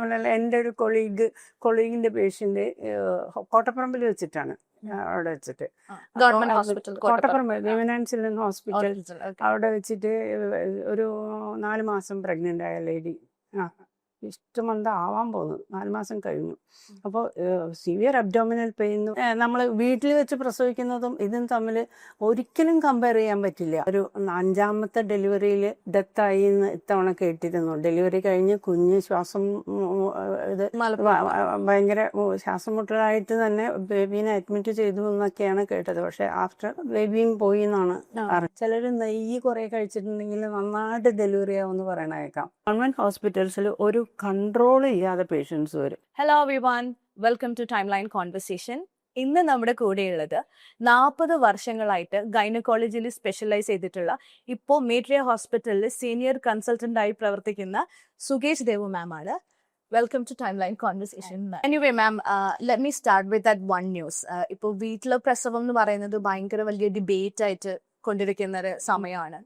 അതുപോലെ എൻ്റെ ഒരു കൊളീഗിൻ്റെ പേഷ്യൻ്റ് കോട്ടപ്പറമ്പിൽ വെച്ചിട്ടാണ് അവിടെ വെച്ചിട്ട് government hospital Kottaparamba women children hospital അവിടെ വെച്ചിട്ട് ഒരു 4 മാസം പ്രഗ്നൻ്റ് ആയ ലേഡി ഇഷ്ടമന്ത ആവാൻ പോകുന്നു 4 മാസം കഴിഞ്ഞു. അപ്പോൾ സിവിയർ അബ്ഡോമിനൽ പെയിൻ നമ്മൾ വീട്ടിൽ വെച്ച് പ്രസവിക്കുന്നതും ഇതും തമ്മിൽ ഒരിക്കലും കമ്പയർ ചെയ്യാൻ പറ്റില്ല. ഒരു 5ാമത്തെ ഡെലിവറിയിൽ ഡെത്തായി എന്ന് ഇത്തവണ കേട്ടിരുന്നു. ഡെലിവറി കഴിഞ്ഞ് കുഞ്ഞ് ഇത് ഭയങ്കര ശ്വാസം മുട്ടലായിട്ട് തന്നെ ബേബീനെ അഡ്മിറ്റ് ചെയ്തു എന്നൊക്കെയാണ് കേട്ടത്. പക്ഷെ ആഫ്റ്റർ ബേബിയും പോയി എന്നാണ്. ചിലർ നെയ്യ് കുറെ കഴിച്ചിട്ടുണ്ടെങ്കിൽ നന്നായിട്ട് ഡെലിവറി ആവുമെന്ന് പറയണേക്കാം. ഗവൺമെന്റ് ഹോസ്പിറ്റൽസിൽ ഒരു കൺട്രോൾ ചെയ്യാതെ പേഷ്യൻസ് വരും. Hello everyone, welcome to timeline conversation. ഇന്ന് നമ്മുടെ കൂടെയുള്ളത് 40 വർഷങ്ങളായിട്ട് ഗൈനക്കോളജിയിൽ സ്പെഷ്യലൈസ് ചെയ്തിട്ടുള്ള ഇപ്പോൾ മേട്രിയ ഹോസ്പിറ്റലിൽ സീനിയർ കൺസൾട്ടന്റ് ആയി പ്രവർത്തിക്കുന്ന സുകേഷ് ദേവു മാം ആണ്. Welcome to timeline conversation. Anyway ma'am, let me start with that one news. ഇപ്പോൾ വീട്ടിലെ പ്രസവം എന്ന് പറയുന്നത് ഭയങ്കര വലിയ ഡിബേറ്റ് ആയിട്ട് കൊണ്ടിരിക്കുന്ന ഒരു സമയമാണ്.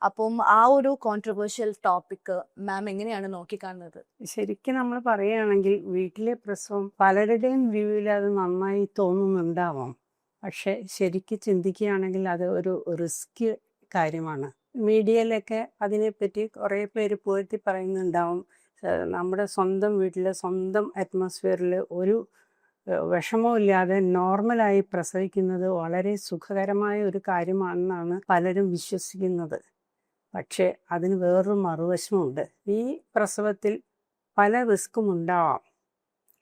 അപ്പം ആ ഒരു കോൺട്രവേഴ്ഷ്യൽ ടോപ്പിക് മാം എങ്ങനെയാണ് നോക്കിക്കാണുന്നത്? ശരിക്കും നമ്മൾ പറയുകയാണെങ്കിൽ വീട്ടിലെ പ്രസവം പലരുടെയും വ്യൂവിൽ അത് നന്നായി തോന്നുന്നുണ്ടാവാം. പക്ഷെ ശരിക്കും ചിന്തിക്കുകയാണെങ്കിൽ അത് ഒരു റിസ്ക് കാര്യമാണ്. മീഡിയയിലൊക്കെ അതിനെപ്പറ്റി കുറേ പേര് പുകഴ്ത്തി പറയുന്നുണ്ടാവും. നമ്മുടെ സ്വന്തം വീട്ടിലെ സ്വന്തം അറ്റ്മോസ്ഫിയറിൽ ഒരു വിഷമമില്ലാതെ നോർമലായി പ്രസവിക്കുന്നത് വളരെ സുഖകരമായ ഒരു കാര്യമാണെന്നാണ് പലരും വിശ്വസിക്കുന്നത്. പക്ഷേ അതിന് വേറൊരു മറുവശമുണ്ട്. ഈ പ്രസവത്തിൽ പല റിസ്ക്കും ഉണ്ടാവാം.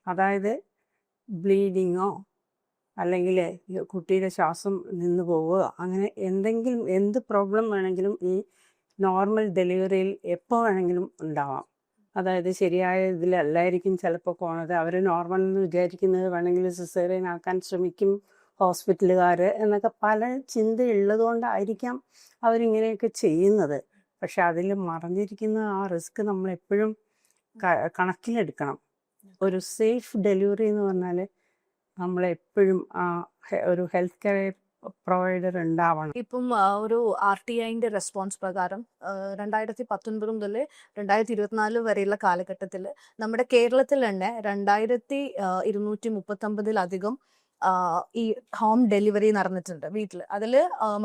അതായത് ബ്ലീഡിങ്ങോ അല്ലെങ്കിൽ കുട്ടിയുടെ ശ്വാസം നിന്ന് പോവുകയോ അങ്ങനെ എന്ത് പ്രോബ്ലം വേണമെങ്കിലും ഈ നോർമൽ ഡെലിവറിയിൽ എപ്പോൾ വേണമെങ്കിലും ഉണ്ടാവാം. അതായത് ശരിയായ ഇതിലല്ലായിരിക്കും ചിലപ്പോൾ പോണത്. അവർ നോർമൽ എന്ന് വിചാരിക്കുന്നത് വേണമെങ്കിൽ സിസേറിയൻ ആക്കാൻ ശ്രമിക്കും ഹോസ്പിറ്റലുകാർ എന്നൊക്കെ പല ചിന്തയുള്ളത് കൊണ്ടായിരിക്കാം അവരിങ്ങനെയൊക്കെ ചെയ്യുന്നത്. പക്ഷെ അതിൽ മറഞ്ഞിരിക്കുന്ന ആ റിസ്ക് നമ്മളെപ്പോഴും കണക്കിലെടുക്കണം. ഒരു സേഫ് ഡെലിവറി എന്ന് പറഞ്ഞാൽ നമ്മളെപ്പോഴും ഒരു ഹെൽത്ത് കെയർ പ്രൊവൈഡർ ഉണ്ടാവണം. ഇപ്പം ഒരു RTIന്റെ റെസ്പോൺസ് പ്രകാരം 2019 മുതൽ 2024 വരെയുള്ള കാലഘട്ടത്തിൽ നമ്മുടെ കേരളത്തിൽ തന്നെ 2239 ഈ ഹോം ഡെലിവറി നടന്നിട്ടുണ്ട് വീട്ടിൽ. അതിൽ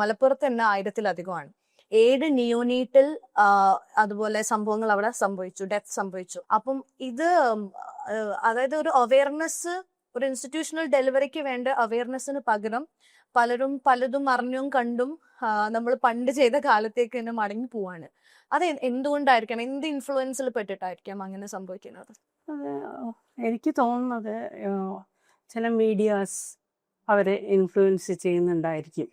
മലപ്പുറത്ത് തന്നെ 1000-ലധികമാണ്. 7 നിയോനീറ്റൽ അതുപോലെ സംഭവങ്ങൾ അവിടെ സംഭവിച്ചു, ഡെത്ത് സംഭവിച്ചു. അപ്പം ഇത് അതായത് ഒരു അവയർനെസ്, ഒരു ഇൻസ്റ്റിറ്റ്യൂഷണൽ ഡെലിവറിക്ക് വേണ്ട അവയർനെസ്സിന് പകരം പലരും പലതും അറിഞ്ഞും കണ്ടും നമ്മൾ പണ്ട് ചെയ്ത കാലത്തേക്ക് തന്നെ മടങ്ങി പോവാണ്. അത് എന്തുകൊണ്ടായിരിക്കാം? എന്ത് ഇൻഫ്ലുവൻസിൽ പെട്ടിട്ടായിരിക്കാം അങ്ങനെ സംഭവിക്കുന്നത്? എനിക്ക് തോന്നുന്നത് ചില മീഡിയാസ് അവരെ ഇൻഫ്ലുവൻസ് ചെയ്യുന്നുണ്ടായിരിക്കും.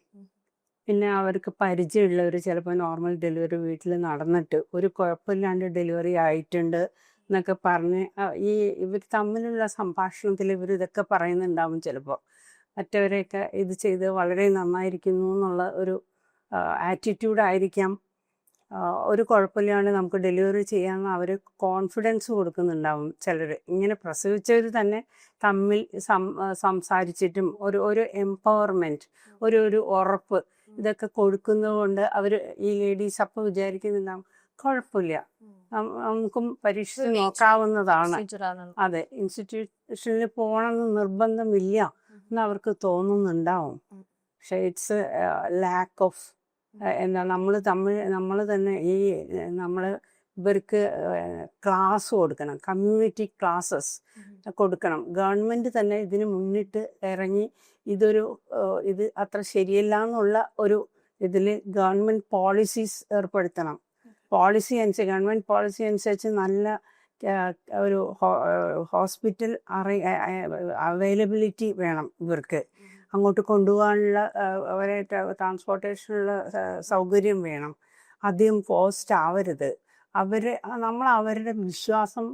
പിന്നെ അവർക്ക് പരിചയമുള്ളവർ ചിലപ്പോൾ നോർമൽ ഡെലിവറി വീട്ടിൽ നടന്നിട്ട് ഒരു കുഴപ്പമില്ലാണ്ട് ഡെലിവറി ആയിട്ടുണ്ട് എന്നൊക്കെ പറഞ്ഞ് ഇവർ തമ്മിലുള്ള സംഭാഷണത്തിൽ ഇതൊക്കെ പറയുന്നുണ്ടാവും. ചിലപ്പോൾ മറ്റവരെയൊക്കെ ഇത് ചെയ്ത് വളരെ നന്നായിരിക്കുന്നു എന്നുള്ള ഒരു ആറ്റിറ്റ്യൂഡായിരിക്കാം. ഒരു കുഴപ്പമില്ലാണ്ട് നമുക്ക് ഡെലിവറി ചെയ്യാമെന്ന് അവർ കോൺഫിഡൻസ് കൊടുക്കുന്നുണ്ടാവും ചിലർ. ഇങ്ങനെ പ്രസവിച്ചവർ തന്നെ തമ്മിൽ സംസാരിച്ചിട്ടും ഒരു എംപവർമെൻറ്റ്, ഒരു ഉറപ്പ് ഇതൊക്കെ കൊടുക്കുന്നത് കൊണ്ട് അവർ ഈ ലേഡീസ് അപ്പോൾ വിചാരിക്കുന്നുണ്ടാവും കുഴപ്പമില്ല, നമുക്കും പരീക്ഷിച്ച് നോക്കാവുന്നതാണ്. അതെ, ഇൻസ്റ്റിറ്റ്യൂഷനിൽ പോകണമെന്ന് നിർബന്ധമില്ല എന്ന് അവർക്ക് തോന്നുന്നുണ്ടാവും. പക്ഷേ ഇറ്റ്സ് ലാക്ക് ഓഫ് നമ്മൾ തന്നെ നമ്മൾ ഇവർക്ക് ക്ലാസ് കൊടുക്കണം, കമ്മ്യൂണിറ്റി ക്ലാസ്സസ് കൊടുക്കണം. ഗവൺമെൻറ് തന്നെ ഇതിന് മുന്നിട്ട് ഇറങ്ങി ഇത് അത്ര ശരിയല്ല എന്നുള്ള ഒരു ഇതിൽ ഗവൺമെൻറ് പോളിസീസ് ഏർപ്പെടുത്തണം. ഗവൺമെൻറ് പോളിസി അനുസരിച്ച് നല്ല ഒരു ഹോസ്പിറ്റൽ അവൈലബിലിറ്റി വേണം. ഇവർക്ക് അങ്ങോട്ട് കൊണ്ടുപോകാനുള്ള അവരെ ട്രാൻസ്പോർട്ടേഷനുള്ള സൗകര്യം വേണം. അധികം കോസ്റ്റ് ആവരുത്. നമ്മൾ അവരുടെ വിശ്വാസം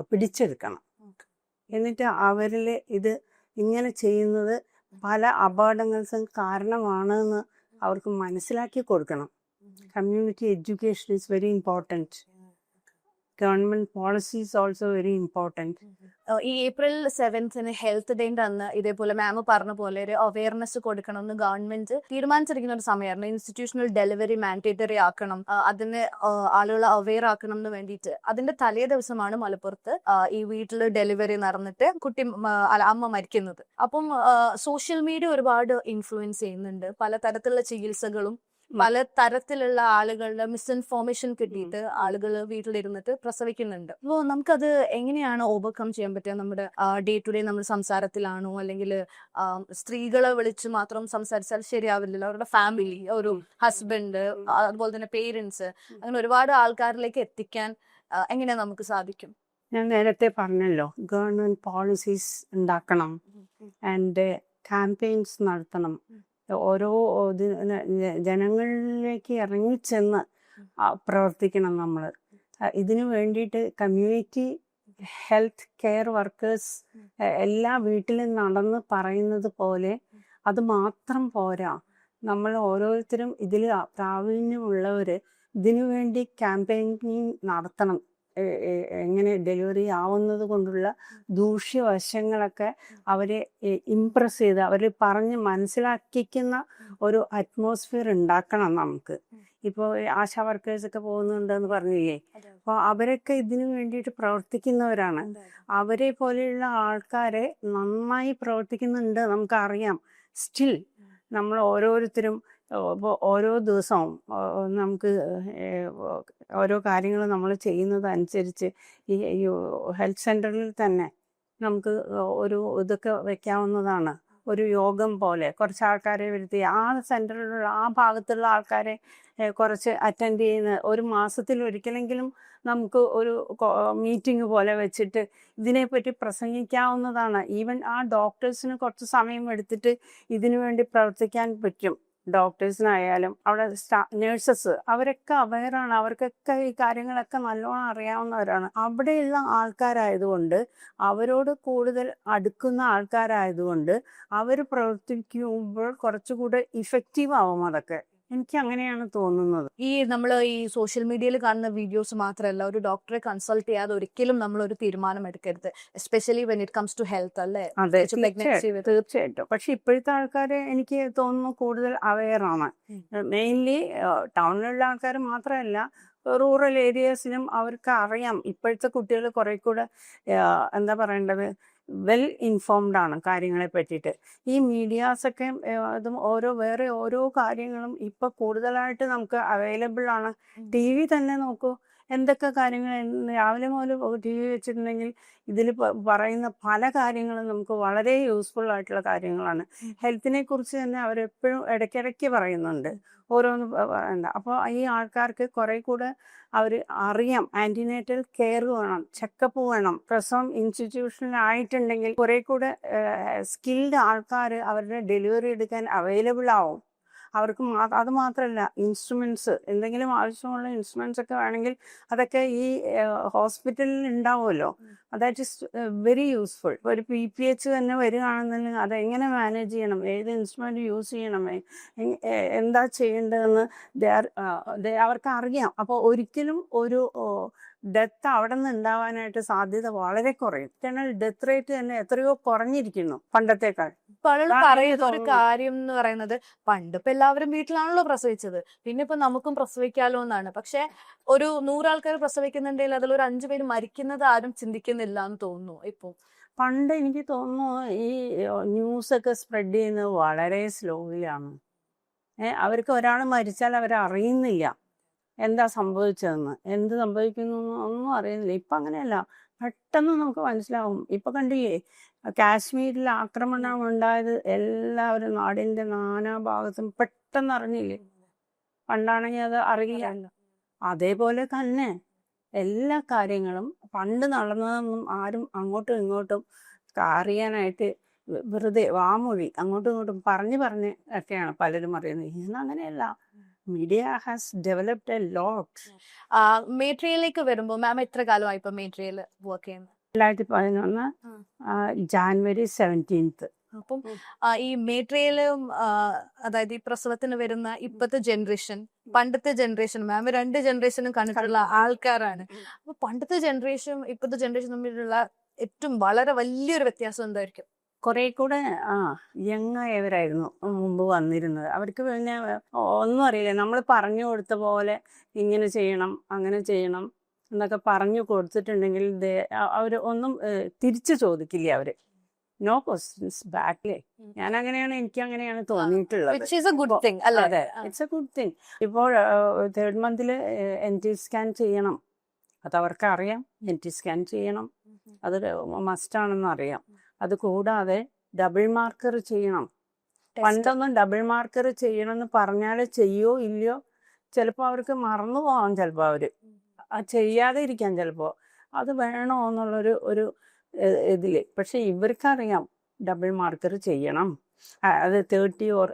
പിടിച്ചെടുക്കണം. എന്നിട്ട് അവരിൽ ഇത് ഇങ്ങനെ ചെയ്യുന്നത് പല അപകടങ്ങൾക്കും കാരണമാണെന്ന് അവർക്ക് മനസ്സിലാക്കി കൊടുക്കണം. Community education is very important. government policy is also very important. ഈ April 7th ഹെൽത്ത് ഡേന്റെ അന്ന് ഇതേപോലെ മാം പറഞ്ഞ പോലെ ഒരു അവയർനെസ് കൊടുക്കണമെന്ന് ഗവൺമെന്റ് തീരുമാനിച്ചിരിക്കുന്ന ഒരു സമയമായിരുന്നു. ഇൻസ്റ്റിറ്റ്യൂഷണൽ ഡെലിവറി മാൻഡേറ്ററി ആക്കണം, അതിന് ആളുകളെ അവെയർ ആക്കണം എന്ന് വേണ്ടിയിട്ട് അതിന്റെ തലേ ദിവസമാണ് മലപ്പുറത്ത് ഈ വീട്ടിൽ ഡെലിവറി നടന്നിട്ട് അമ്മ മരിക്കുന്നത്. അപ്പം സോഷ്യൽ മീഡിയ ഒരുപാട് ഇൻഫ്ലുവൻസ് ചെയ്യുന്നുണ്ട്. പലതരത്തിലുള്ള ചികിത്സകളും പല തരത്തിലുള്ള ആളുകളുടെ മിസ്ഇൻഫോർമേഷൻ കിട്ടിയിട്ട് ആളുകൾ വീട്ടിലിരുന്നിട്ട് പ്രസവിക്കുന്നുണ്ട്. അപ്പോൾ നമുക്കത് എങ്ങനെയാണ് ഓവർകം ചെയ്യാൻ പറ്റുക? നമ്മുടെ ഡേ ടു ഡേ നമ്മുടെ സംസാരത്തിലാണോ, അല്ലെങ്കിൽ സ്ത്രീകളെ വിളിച്ച് മാത്രം സംസാരിച്ചാൽ ശരിയാവില്ലല്ലോ? അവരുടെ ഫാമിലി, ഒരു ഹസ്ബൻഡ്, അതുപോലെ തന്നെ പേരൻസ്, അങ്ങനെ ഒരുപാട് ആൾക്കാരിലേക്ക് എത്തിക്കാൻ എങ്ങനെ നമുക്ക് സാധിക്കും? ഞാൻ നേരത്തെ പറഞ്ഞല്ലോ, ഗവൺമെന്റ് പോളിസീസ് ഉണ്ടാക്കണം ആൻഡ് ക്യാമ്പയിൻസ് നടത്തണം. ഓരോ ജനങ്ങളിലേക്ക് ഇറങ്ങിച്ചെന്ന് പ്രവർത്തിക്കണം നമ്മൾ. ഇതിനു വേണ്ടിയിട്ട് കമ്മ്യൂണിറ്റി ഹെൽത്ത് കെയർ വർക്കേഴ്സ് എല്ലാ വീട്ടിലും നടന്ന് പറയുന്നത് പോലെ അത് മാത്രം പോരാ. നമ്മൾ ഓരോരുത്തരും ഇതിൽ പ്രാവീണ്യമുള്ളവർ ഇതിനു വേണ്ടി ക്യാമ്പയിനിങ് നടത്തണം. എങ്ങനെ ഡെലിവറി ആവുന്നത് കൊണ്ടുള്ള ദൂഷ്യവശങ്ങളൊക്കെ അവരെ ഇംപ്രസ് ചെയ്ത് അവർ പറഞ്ഞ് മനസ്സിലാക്കിക്കുന്ന ഒരു അറ്റ്മോസ്ഫിയർ ഉണ്ടാക്കണം നമുക്ക്. ഇപ്പോൾ ആശാ വർക്കേഴ്സൊക്കെ പോകുന്നുണ്ടെന്ന് പറഞ്ഞില്ലേ, അപ്പോൾ അവരൊക്കെ ഇതിനു വേണ്ടിയിട്ട് പ്രവർത്തിക്കുന്നവരാണ്. അവരെ പോലെയുള്ള ആൾക്കാരെ നന്നായി പ്രവർത്തിക്കുന്നുണ്ട് നമുക്കറിയാം. സ്റ്റിൽ നമ്മൾ ഓരോരുത്തരും ഓരോ ദിവസവും നമുക്ക് ഓരോ കാര്യങ്ങൾ നമ്മൾ ചെയ്യുന്നതനുസരിച്ച് ഈ ഹെൽത്ത് സെൻ്ററിൽ തന്നെ നമുക്ക് ഒരു ഇതൊക്കെ വെക്കാവുന്നതാണ്. ഒരു യോഗം പോലെ കുറച്ച് ആൾക്കാരെ വരുത്തി ആ സെൻ്ററിലുള്ള ആ ഭാഗത്തുള്ള ആൾക്കാരെ കുറച്ച് അറ്റൻഡ് ചെയ്യുന്ന ഒരു മാസത്തിൽ ഒരിക്കലെങ്കിലും നമുക്ക് ഒരു മീറ്റിംഗ് പോലെ വെച്ചിട്ട് ഇതിനെപ്പറ്റി പ്രസംഗിക്കാവുന്നതാണ്. ഈവൻ ആ ഡോക്ടേഴ്സിന് കുറച്ച് സമയം എടുത്തിട്ട് ഇതിനു വേണ്ടി പ്രവർത്തിക്കാൻ പറ്റും. ഡോക്ടേഴ്സിനായാലും അവിടെ നേഴ്സസ് അവരൊക്കെ അവെയറാണ്, അവർക്കൊക്കെ ഈ കാര്യങ്ങളൊക്കെ നല്ലോണം അറിയാവുന്നവരാണ്. അവിടെയുള്ള ആൾക്കാരായതുകൊണ്ട്, അവരോട് കൂടുതൽ അടുക്കുന്ന ആൾക്കാരായതുകൊണ്ട് അവർ പ്രവർത്തിക്കുമ്പോൾ കുറച്ചുകൂടെ ഇഫക്റ്റീവ് ആവും. അതൊക്കെ എനിക്ക് അങ്ങനെയാണ് തോന്നുന്നത്. നമ്മൾ ഈ സോഷ്യൽ മീഡിയയിൽ കാണുന്ന വീഡിയോസ് മാത്രമല്ല, ഒരു ഡോക്ടറെ കൺസൾട്ട് ചെയ്യാതെ ഒരിക്കലും നമ്മൾ ഒരു തീരുമാനം എടുക്കരുത്, especially when it comes to health, അല്ലേ? അതെ, തീർച്ചയായിട്ടും. പക്ഷെ ഇപ്പോഴത്തെ ആൾക്കാരെ എനിക്ക് തോന്നുന്നു കൂടുതൽ അവെയറാണ്. മെയിൻലി ടൗണിലുള്ള ആൾക്കാർ മാത്രമല്ല, റൂറൽ ഏരിയാസിലും അവർക്ക് അറിയാം. ഇപ്പോഴത്തെ കുട്ടികൾ കുറെ കൂടെ എന്താ പറയേണ്ടത്, വെൽ ഇൻഫോംഡ് ആണ് കാര്യങ്ങളെ പറ്റിയിട്ട്. ഈ മീഡിയാസൊക്കെ അതും വേറെ ഓരോ കാര്യങ്ങളും ഇപ്പം കൂടുതലായിട്ട് നമുക്ക് അവൈലബിൾ ആണ്. ടി വി തന്നെ നോക്കൂ, എന്തൊക്കെ കാര്യങ്ങൾ രാവിലെ മുതൽ ടി വി വെച്ചിട്ടുണ്ടെങ്കിൽ ഇതിൽ പറയുന്ന പല കാര്യങ്ങളും നമുക്ക് വളരെ യൂസ്ഫുൾ ആയിട്ടുള്ള കാര്യങ്ങളാണ്. ഹെൽത്തിനെ കുറിച്ച് തന്നെ അവരെപ്പോഴും ഇടയ്ക്കിടയ്ക്ക് പറയുന്നുണ്ട്, ഓരോന്ന് പറയണ്ട. അപ്പോൾ ഈ ആൾക്കാർക്ക് കുറെ കൂടെ അവർ അറിയാം. ആൻറ്റിനേറ്റൽ കെയർ വേണം, ചെക്കപ്പ് വേണം. പ്രസവം ഇൻസ്റ്റിറ്റ്യൂഷനിലായിട്ടുണ്ടെങ്കിൽ കുറെ കൂടെ സ്കിൽഡ് ആൾക്കാർ അവരുടെ ഡെലിവറി എടുക്കാൻ അവൈലബിൾ ആവും. അവർക്ക് അത് മാത്രമല്ല, ഇൻസ്ട്രുമെൻറ്റ്സ്, എന്തെങ്കിലും ആവശ്യമുള്ള ഇൻസ്ട്രുമെൻറ്റ്സ് ഒക്കെ വേണമെങ്കിൽ അതൊക്കെ ഈ ഹോസ്പിറ്റലിൽ ഉണ്ടാവുമല്ലോ. That is very useful. ഒരു PPH തന്നെ വരികയാണെന്നുണ്ടെങ്കിൽ അതെങ്ങനെ മാനേജ് ചെയ്യണം, ഏത് ഇൻസ്ട്രുമെന്റ് യൂസ് ചെയ്യണം, എന്താ ചെയ്യേണ്ടതെന്ന് അവർക്ക് അറിയാം. അപ്പോൾ ഒരിക്കലും ഒരു ഡെത്ത് അവിടെ നിന്ന് ഉണ്ടാവാനായിട്ട് സാധ്യത വളരെ കുറയും. ജനറൽ ഡെത്ത് റേറ്റ് തന്നെ എത്രയോ കുറഞ്ഞിരിക്കുന്നു പണ്ടത്തേക്കാൾ. പറയുന്ന ഒരു കാര്യം എന്ന് പറയുന്നത്, പണ്ട് ഇപ്പൊ എല്ലാവരും വീട്ടിലാണല്ലോ പ്രസവിച്ചത്, പിന്നെ ഇപ്പൊ നമുക്കും പ്രസവിക്കാലോ എന്നാണ്. പക്ഷെ ഒരു 100 ആൾക്കാർ പ്രസവിക്കുന്നുണ്ടെങ്കിൽ അതിൽ ഒരു 5 പേര് മരിക്കുന്നത് ആരും ചിന്തിക്കുന്നില്ല എന്ന് തോന്നുന്നു. ഇപ്പൊ പണ്ട് എനിക്ക് തോന്നുന്നു ഈ ന്യൂസൊക്കെ സ്പ്രെഡ് ചെയ്യുന്നത് വളരെ സ്ലോയിലാണ്. അവർക്ക് ഒരാൾ മരിച്ചാൽ അവരറിയുന്നില്ല എന്താ സംഭവിച്ചതെന്ന്, എന്ത് സംഭവിക്കുന്നു ഒന്നും അറിയുന്നില്ല. ഇപ്പം അങ്ങനെയല്ല, പെട്ടെന്ന് നമുക്ക് മനസ്സിലാവും. ഇപ്പം കണ്ടില്ലേ, കാശ്മീരിൽ ആക്രമണം ഉണ്ടായത് എല്ലാവരും നാടിൻ്റെ നാനാഭാഗത്തും പെട്ടെന്ന് അറിഞ്ഞില്ലേ? പണ്ടാണെങ്കിൽ അത് അറിയില്ല. അതേപോലെ തന്നെ എല്ലാ കാര്യങ്ങളും പണ്ട് നടന്നതൊന്നും ആരും അങ്ങോട്ടും ഇങ്ങോട്ടും അറിയാനായിട്ട് വെറുതെ വാമൊഴി അങ്ങോട്ടും ഇങ്ങോട്ടും പറഞ്ഞ് ഒക്കെയാണ് പലരും അറിയുന്നത്. ഇന്ന് അങ്ങനെയല്ല. Media has developed a lot. മേട്രിയയിലേക്ക് വരുമ്പോൾ മാം എത്ര കാലമായി ഇപ്പൊ മേട്രിയയിൽ വർക്ക് ചെയ്യുന്നത്? 2011 ജാനുവരി 17 അപ്പം ഈ മേട്രിയയിലും അതായത് ഈ പ്രസവത്തിന് വരുന്ന ഇപ്പത്തെ ജനറേഷൻ പണ്ടത്തെ ജനറേഷൻ മാം 2 ജനറേഷനും കണ്ടിട്ടുള്ള ആൾക്കാരാണ്. അപ്പൊ പണ്ടത്തെ ജനറേഷൻ ഇപ്പത്തെ ജനറേഷൻ തമ്മിലുള്ള ഏറ്റവും വളരെ വലിയൊരു വ്യത്യാസം എന്തായിരിക്കും? കുറെ കൂടെ യങ് ആയവരായിരുന്നു മുമ്പ് വന്നിരുന്നത്. അവർക്ക് പിന്നെ ഒന്നും അറിയില്ല. നമ്മൾ പറഞ്ഞു കൊടുത്ത പോലെ ഇങ്ങനെ ചെയ്യണം അങ്ങനെ ചെയ്യണം എന്നൊക്കെ പറഞ്ഞു കൊടുത്തിട്ടുണ്ടെങ്കിൽ അവർ ഒന്നും തിരിച്ചു ചോദിക്കില്ല. അവര് നോ ക്വസ്റ്റ്യൻസ് ബാക്കിലേ. ഞാൻ അങ്ങനെയാണ്, എനിക്ക് അങ്ങനെയാണ് തോന്നിയിട്ടുള്ളത്. അതെ, ഇറ്റ്സ് എ ഗുഡ് തിങ്. ഇപ്പോൾ 3rd month NT സ്കാൻ ചെയ്യണം, അത് അവർക്ക് അറിയാം. NT സ്കാൻ ചെയ്യണം, അത് മസ്റ്റാണെന്ന് അറിയാം. അത് കൂടാതെ ഡബിൾ മാർക്കർ ചെയ്യണം. പണ്ടൊന്നും ഡബിൾ മാർക്കർ ചെയ്യണമെന്ന് പറഞ്ഞാൽ ചെയ്യോ ഇല്ലയോ, ചിലപ്പോൾ അവർക്ക് മറന്നു പോകാം, ചിലപ്പോൾ അവര് ചെയ്യാതെ ഇരിക്കാം, ചിലപ്പോൾ അത് വേണോ എന്നുള്ളൊരു ഇതില്. പക്ഷെ ഇവർക്കറിയാം ഡബിൾ മാർക്കർ ചെയ്യണം. അത് 30 or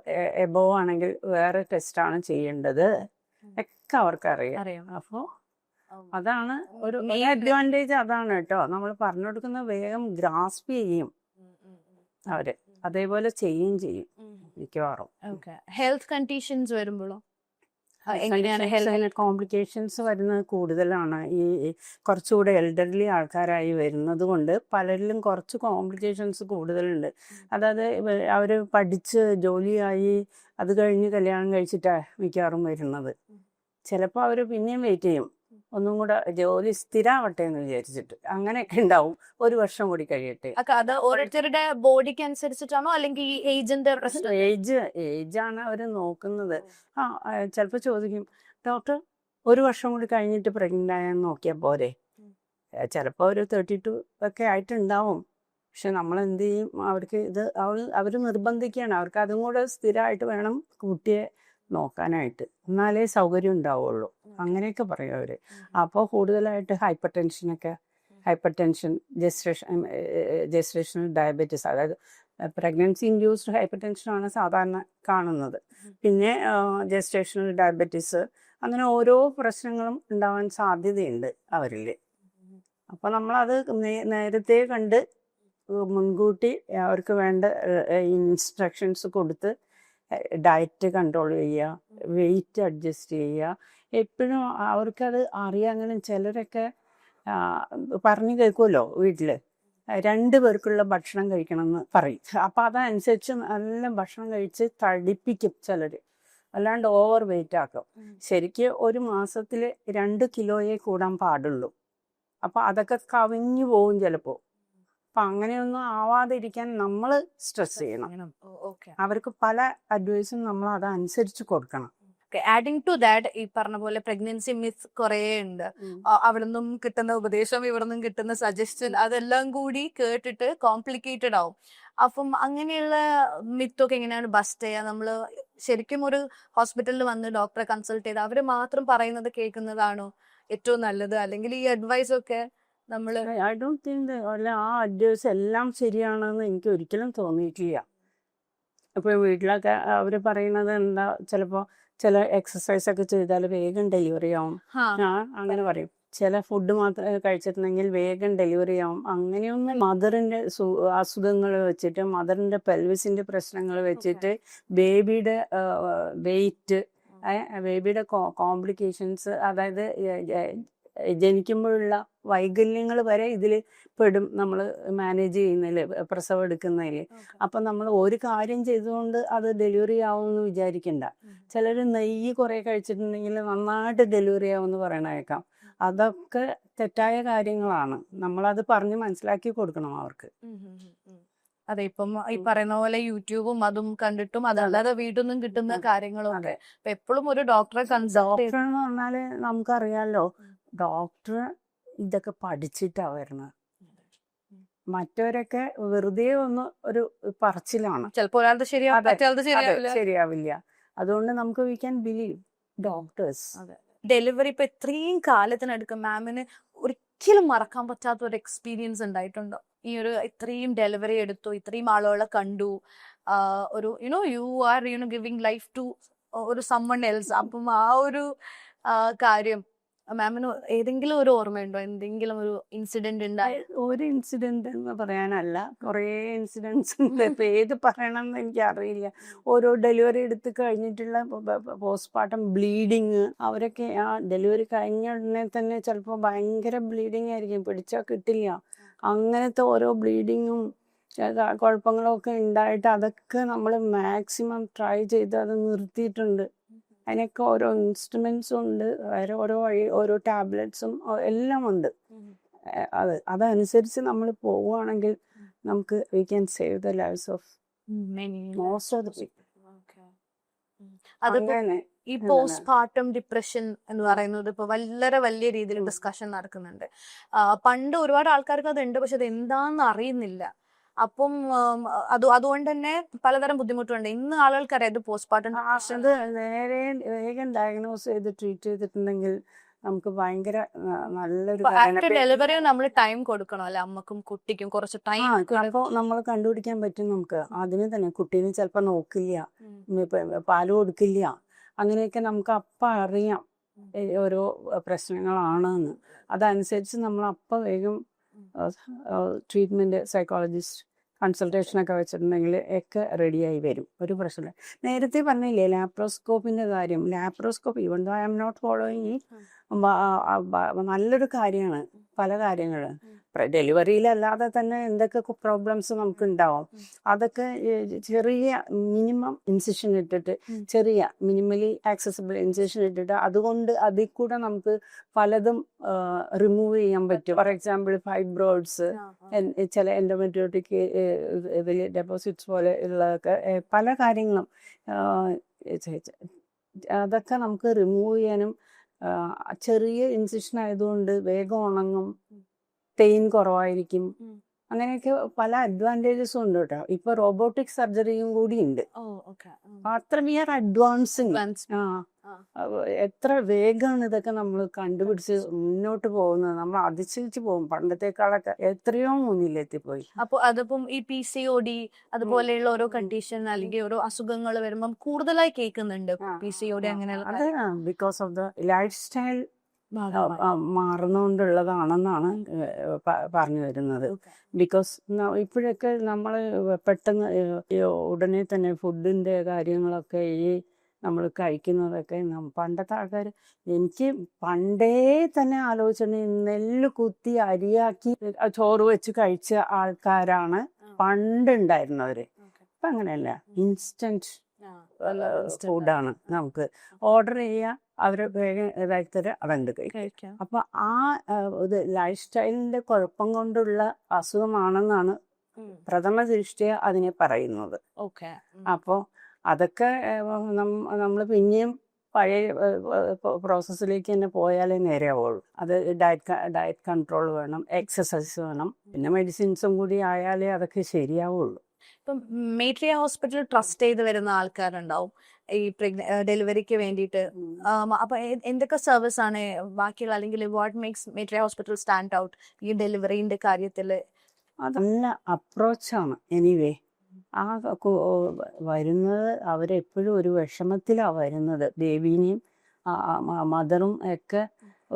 above ആണെങ്കിൽ വേറെ ടെസ്റ്റാണ് ചെയ്യേണ്ടത് ഒക്കെ അവർക്കറിയാം. അപ്പോൾ അതാണ് ഒരു അഡ്വാൻറ്റേജ്. അതാണ് കേട്ടോ, നമ്മൾ പറഞ്ഞു കൊടുക്കുന്ന വേഗം ഗ്രാസ്പ് ചെയ്യും അവര്, അതേപോലെ ചെയ്യുകയും ചെയ്യും മിക്കവാറും. ഹെൽത്ത് കണ്ടീഷൻസ് വരുമ്പോഴോ കോംപ്ലിക്കേഷൻസ് വരുന്നത് കൂടുതലാണ്. ഈ കുറച്ചുകൂടെ എൽഡർലി ആൾക്കാരായി വരുന്നത് കൊണ്ട് പലരിലും കുറച്ച് കോംപ്ലിക്കേഷൻസ് കൂടുതലുണ്ട്. അതായത് അവർ പഠിച്ച് ജോലിയായി അത് കഴിഞ്ഞ് കല്യാണം കഴിച്ചിട്ടാണ് മിക്കവാറും വരുന്നത്. ചിലപ്പോൾ അവർ പിന്നെയും വെയിറ്റ് ചെയ്യും, ഒന്നും കൂടെ ജോലി സ്ഥിരമാവട്ടെ എന്ന് വിചാരിച്ചിട്ട്. അങ്ങനെയൊക്കെ ഉണ്ടാവും, 1 വർഷം കൂടി കഴിയട്ടെ. അത് ഓരോരുത്തരുടെ ബോഡിക്ക് അനുസരിച്ചിട്ടാണോ അല്ലെങ്കിൽ ഈ ഏജിന്റെ ഏജാണ് അവർ നോക്കുന്നത്. ചിലപ്പോൾ ചോദിക്കും, ഡോക്ടർ 1 വർഷം കൂടി കഴിഞ്ഞിട്ട് പ്രഗ്നന്റ് ആയെന്ന് നോക്കിയാൽ പോരെ. ചിലപ്പോൾ ഒരു 32 ഒക്കെ ആയിട്ടുണ്ടാവും. പക്ഷെ നമ്മൾ എന്ത് ചെയ്യും, അവർക്ക് ഇത് അവർ നിർബന്ധിക്കുകയാണ്. അവർക്ക് അതും കൂടെ സ്ഥിരമായിട്ട് വേണം കുട്ടിയെ നോക്കാനായിട്ട്, എന്നാലേ സൗകര്യം ഉണ്ടാവുള്ളൂ. അങ്ങനെയൊക്കെ പറയും അവർ. അപ്പോൾ കൂടുതലായിട്ട് ഹൈപ്പർ ടെൻഷൻ, ജെസ്റ്റേഷണൽ ഡയബറ്റീസ്, അതായത് പ്രഗ്നൻസി ഇൻഡ്യൂസ്ഡ് ഹൈപ്പർ ടെൻഷനാണ് സാധാരണ കാണുന്നത്. പിന്നെ ജെസ്റ്റേഷണൽ ഡയബറ്റീസ്, അങ്ങനെ ഓരോ പ്രശ്നങ്ങളും ഉണ്ടാവാൻ സാധ്യതയുണ്ട് അവരിൽ. അപ്പോൾ നമ്മളത് നേരത്തെ കണ്ട് മുൻകൂട്ടി അവർക്ക് വേണ്ട ഇൻസ്ട്രക്ഷൻസ് കൊടുത്ത് ഡയറ്റ് കൺട്രോൾ ചെയ്യുക, വെയിറ്റ് അഡ്ജസ്റ്റ് ചെയ്യുക. എപ്പോഴും അവർക്കത് അറിയാം. അങ്ങനെ ചിലരൊക്കെ പറഞ്ഞു കേൾക്കുമല്ലോ, വീട്ടിൽ 2 പേർക്കുള്ള ഭക്ഷണം കഴിക്കണം എന്ന് പറയും. അപ്പം അതനുസരിച്ച് നല്ല ഭക്ഷണം കഴിച്ച് തടിപ്പിക്കും ചിലർ, അല്ലാണ്ട് ഓവർ വെയിറ്റ് ആക്കും. ശരിക്കും 1 മാസത്തിൽ 2 കിലോയെ കൂടാൻ പാടുള്ളൂ. അപ്പം അതൊക്കെ കവിഞ്ഞു പോകും ചിലപ്പോൾ. അപ്പം അങ്ങനെയൊന്നും ആവാതിരിക്കാൻ നമ്മൾ സ്ട്രെസ് ചെയ്യണം. അവർക്ക് പല അഡ്വൈസും നമ്മൾ അതനുസരിച്ച് കൊടുക്കണം. ആഡിങ് ടു ദാറ്റ്, ഈ പറഞ്ഞ പോലെ പ്രഗ്നൻസി മിത്ത് കുറേ ഉണ്ട്. അവിടെ നിന്നും കിട്ടുന്ന ഉപദേശം, ഇവിടെ നിന്നും കിട്ടുന്ന സജഷൻ, അതെല്ലാം കൂടി കേട്ടിട്ട് കോംപ്ലിക്കേറ്റഡ് ആവും. അപ്പം അങ്ങനെയുള്ള മിത്തൊക്കെ എങ്ങനെയാണ് ബസ്റ്റ് ചെയ്യുക? നമ്മള് ശരിക്കും ഒരു ഹോസ്പിറ്റലിൽ വന്ന് ഡോക്ടറെ കൺസൾട്ട് ചെയ്ത് അവര് മാത്രം പറയുന്നത് കേൾക്കുന്നതാണോ ഏറ്റവും നല്ലത്? അല്ലെങ്കിൽ ഈ അഡ്വൈസ് ഒക്കെ നമ്മള് ഐ ഡോണ്ട് തിങ്ക് ആ അഡ്വൈസ് എല്ലാം ശരിയാണെന്ന് എനിക്ക് ഒരിക്കലും തോന്നിയിട്ടില്ല. ഇപ്പോൾ വീട്ടിലൊക്കെ അവർ പറയുന്നത് എന്താ, ചിലപ്പോൾ ചില എക്സസൈസ് ഒക്കെ ചെയ്താൽ വേഗം ഡെലിവറി ആവും, അങ്ങനെ പറയും. ചില ഫുഡ് മാത്രം കഴിച്ചിട്ടുണ്ടെങ്കിൽ വേഗം ഡെലിവറി ആവും. അങ്ങനെയൊന്നും മദറിൻ്റെ അസുഖങ്ങൾ വെച്ചിട്ട്, മദറിൻ്റെ പെൽവിസിൻ്റെ പ്രശ്നങ്ങൾ വെച്ചിട്ട്, ബേബിയുടെ വെയിറ്റ്, ബേബിയുടെ കോംപ്ലിക്കേഷൻസ്, അതായത് ജനിക്കുമ്പോഴുള്ള വൈകല്യങ്ങൾ വരെ ഇതിൽ പെടും. നമ്മൾ മാനേജ് ചെയ്യുന്നതിൽ, പ്രസവം എടുക്കുന്നതിൽ. അപ്പം നമ്മൾ ഒരു കാര്യം ചെയ്തുകൊണ്ട് അത് ഡെലിവറി ആവുമെന്ന് വിചാരിക്കണ്ട. ചിലർ നെയ്യ് കുറേ കഴിച്ചിട്ടുണ്ടെങ്കിൽ നന്നായിട്ട് ഡെലിവറി ആവുമെന്ന് പറയണേക്കാം. അതൊക്കെ തെറ്റായ കാര്യങ്ങളാണ്. നമ്മളത് പറഞ്ഞ് മനസ്സിലാക്കി കൊടുക്കണം അവർക്ക്. അതെ, ഇപ്പം ഈ പറയുന്ന പോലെ യൂട്യൂബും അതും കണ്ടിട്ടും അതല്ലാതെ വീട്ടിൽ നിന്നും കിട്ടുന്ന കാര്യങ്ങളും ഒക്കെ. എപ്പോഴും ഒരു ഡോക്ടറെ ഡോക്ടർ എന്ന് പറഞ്ഞാല് നമുക്കറിയാലോ, ഡോക്ടർ ഇതൊക്കെ പഠിച്ചിട്ടാ വരുന്നത്. മറ്റവരൊക്കെ വെറുതെ ഒരു പറച്ചിലാണ്. ചിലപ്പോൾ ശരിയാവില്ല. അതുകൊണ്ട് നമുക്ക് we can believe doctors. Delivery ഇപ്പൊ ഇത്രയും കാലത്തിനടുക്ക് മാമിന് ഒരിക്കലും മറക്കാൻ പറ്റാത്ത ഒരു എക്സ്പീരിയൻസ് ഉണ്ടായിട്ടുണ്ടോ? ഈ ഒരു ഇത്രയും ഡെലിവറി എടുത്തു, ഇത്രയും ആളുകളെ കണ്ടു, ഒരു you are giving life to ഒരു സമ്മൺ എൽസ്. അപ്പം ആ ഒരു കാര്യം മാമിന് ഏതെങ്കിലും ഒരു ഓർമ്മയുണ്ടോ, എന്തെങ്കിലും ഒരു ഇൻസിഡന്റ് ഉണ്ടായി? ഒരു ഇൻസിഡന്റ് എന്ന് പറയാനല്ല, കുറേ ഇൻസിഡൻസ് ഉണ്ട്. ഇപ്പൊ ഏത് പറയണം എന്ന് എനിക്ക് അറിയില്ല. ഓരോ ഡെലിവറി എടുത്ത് കഴിഞ്ഞിട്ടുള്ള പോസ്റ്റ്മോർട്ടം ബ്ലീഡിങ്, അവരൊക്കെ ആ ഡെലിവറി കഴിഞ്ഞ ഉടനെ തന്നെ ചിലപ്പോൾ ഭയങ്കര ബ്ലീഡിങ് ആയിരിക്കും, പിടിച്ചാൽ കിട്ടില്ല. അങ്ങനത്തെ ഓരോ ബ്ലീഡിങ്ങും കുഴപ്പങ്ങളും ഒക്കെ ഉണ്ടായിട്ട് അതൊക്കെ നമ്മൾ മാക്സിമം ട്രൈ ചെയ്ത് അത് നിർത്തിയിട്ടുണ്ട്. അതിനൊക്കെ ഓരോ ഇൻസ്ട്രുമെന്റ്സും ഉണ്ട്, വേറെ ഓരോ ടാബ്ലറ്റ്സും എല്ലാം ഉണ്ട്. അതനുസരിച്ച് നമ്മൾ പോവുകയാണെങ്കിൽ നമുക്ക് we can save the lives of most of the people. അതിപ്പോ ഈ പോസ്റ്റ്മോർട്ടം ഡിപ്രഷൻ എന്ന് പറയുന്നത് ഇപ്പൊ വലിയ രീതിയിൽ ഡിസ്കഷൻ നടക്കുന്നുണ്ട്. പണ്ട് ഒരുപാട് ആൾക്കാർക്ക് അതുണ്ട്, പക്ഷെ അത് എന്താന്ന് അറിയുന്നില്ല. അപ്പം അതുകൊണ്ട് തന്നെ പലതരം ബുദ്ധിമുട്ടുണ്ട്. ഇന്ന് ആളുകൾക്കറിയാം ഇത് പോസ്റ്റ്മോർട്ടം അത് നേരെ വേഗം ഡയഗ്നോസ് ചെയ്ത് ട്രീറ്റ് ചെയ്തിട്ടുണ്ടെങ്കിൽ നമുക്ക് ഭയങ്കര നല്ലൊരു ഡെലിവറി നമ്മൾ ടൈം കൊടുക്കണം അല്ലെ, അമ്മക്കും കുട്ടിക്കും കുറച്ച് ടൈം. അപ്പോൾ നമ്മൾ കണ്ടുപിടിക്കാൻ പറ്റും നമുക്ക്. അതിന് തന്നെ കുട്ടീനെ ചിലപ്പോൾ നോക്കില്ല, പാല് കൊടുക്കില്ല, അങ്ങനെയൊക്കെ നമുക്ക് അപ്പം അറിയാം ഓരോ പ്രശ്നങ്ങളാണെന്ന്. അതനുസരിച്ച് നമ്മൾ അപ്പം വേഗം ട്രീറ്റ്മെൻറ്റ്, സൈക്കോളജിസ്റ്റ് കൺസൾട്ടേഷനൊക്കെ വെച്ചിട്ടുണ്ടെങ്കിൽ ഒക്കെ റെഡിയായി വരും, ഒരു പ്രശ്നമില്ല. നേരത്തെ പറഞ്ഞില്ലേ ലാപ്രോസ്കോപ്പിൻ്റെ കാര്യം. Laparoscope even though I am not following നല്ലൊരു കാര്യമാണ്. പല കാര്യങ്ങൾ ഡെലിവറിയിലല്ലാതെ തന്നെ എന്തൊക്കെ പ്രോബ്ലംസ് നമുക്ക് ഉണ്ടാവും, അതൊക്കെ ചെറിയ മിനിമം ഇൻസിഷൻ ഇട്ടിട്ട്, ചെറിയ മിനിമലി ആക്സസിബിൾ ഇൻസിഷൻ ഇട്ടിട്ട് അതുകൊണ്ട് അതിൽ കൂടെ നമുക്ക് പലതും റിമൂവ് ചെയ്യാൻ പറ്റും. ഫോർ എക്സാമ്പിൾ ഫൈബ്രോയിഡ്സ്, ചില എൻഡോമെട്രിയോട്ടിക് വലിയ ഡെപ്പോസിറ്റ്സ് പോലെ ഉള്ളതൊക്കെ, പല കാര്യങ്ങളും അതൊക്കെ നമുക്ക് റിമൂവ് ചെയ്യാനും. ചെറിയ ഇൻസിഷൻ ആയതുകൊണ്ട് വേഗം ഉണങ്ങും, പെയിൻ കുറവായിരിക്കും, അങ്ങനെയൊക്കെ പല അഡ്വാൻറ്റേജസും ഉണ്ട് കേട്ടോ. ഇപ്പൊ റോബോട്ടിക് സർജറിയും കൂടി ഉണ്ട്. അത്ര വി ആർ അഡ്വാൻസിങ്. എത്ര വേഗമാണ് ഇതൊക്കെ നമ്മൾ കണ്ടുപിടിച്ച് മുന്നോട്ട് പോകുന്നത്. നമ്മൾ അതിശയിച്ച് പോകും, പണ്ടത്തെക്കാളൊക്കെ എത്രയോ മുന്നിലെത്തിപ്പോയി. അപ്പൊ അതിപ്പം ഈ PCOD അതുപോലെയുള്ള ഓരോ കണ്ടീഷൻ അല്ലെങ്കിൽ ഓരോ അസുഖങ്ങൾ വരുമ്പം കൂടുതലായി കേൾക്കുന്നുണ്ട് PCOD അങ്ങനെയുള്ള. Because of the lifestyle മാറുന്നോണ്ടുള്ളതാണെന്നാണ് പറഞ്ഞു വരുന്നത്. ബിക്കോസ് ഇപ്പോഴൊക്കെ നമ്മൾ പെട്ടെന്ന് ഉടനെ തന്നെ ഫുഡിൻ്റെ കാര്യങ്ങളൊക്കെ ഈ നമ്മൾ കഴിക്കുന്നതൊക്കെ പണ്ടത്തെ ആൾക്കാർ, എനിക്ക് പണ്ടേ തന്നെ ആലോചിച്ചിട്ടുണ്ടെങ്കിൽ നെല്ല് കുത്തി അരിയാക്കി ചോറ് വെച്ച് കഴിച്ച ആൾക്കാരാണ് പണ്ടുണ്ടായിരുന്നവര്. ഇപ്പം അങ്ങനെയല്ല, ഇൻസ്റ്റന്റ് ഫുഡാണ്. നമുക്ക് ഓർഡർ ചെയ്യുക, അവരെ വേഗം ഇതാക്കി തരാം, അതുണ്ട് കഴിക്കാം. അപ്പൊ ആ ഇത് ലൈഫ് സ്റ്റൈലിന്റെ കുഴപ്പം കൊണ്ടുള്ള അസുഖമാണെന്നാണ് പ്രഥമ ദൃഷ്ടിയ അതിനെ പറയുന്നത്. അപ്പോൾ അതൊക്കെ നമ്മൾ പിന്നെയും പഴയ പ്രോസസ്സിലേക്ക് തന്നെ പോയാലേ നേരെയാവുള്ളൂ. അത് ഡയറ്റ് കൺട്രോൾ വേണം, എക്സസൈസ് വേണം, പിന്നെ മെഡിസിൻസും കൂടി ആയാലേ അതൊക്കെ ശരിയാവുള്ളൂ. ഇപ്പം മേട്രിയ ഹോസ്പിറ്റൽ ട്രസ്റ്റ് ചെയ്ത് വരുന്ന ആൾക്കാരുണ്ടാവും ഈ ഡെലിവറിക്ക് വേണ്ടിയിട്ട്. അപ്പൊ എന്തൊക്കെ സർവീസ് ആണ് ബാക്കിയുള്ള, അല്ലെങ്കിൽ what makes Metria hospital stand out ഈ ഡെലിവറിന്റെ കാര്യത്തില്? നല്ല അപ്രോച്ചാണ്. എനിവേ ആ വരുന്നത് അവരെപ്പോഴും ഒരു വിഷമത്തിലാണ് വരുന്നത്. ബേബീനെയും മദറും ഒക്കെ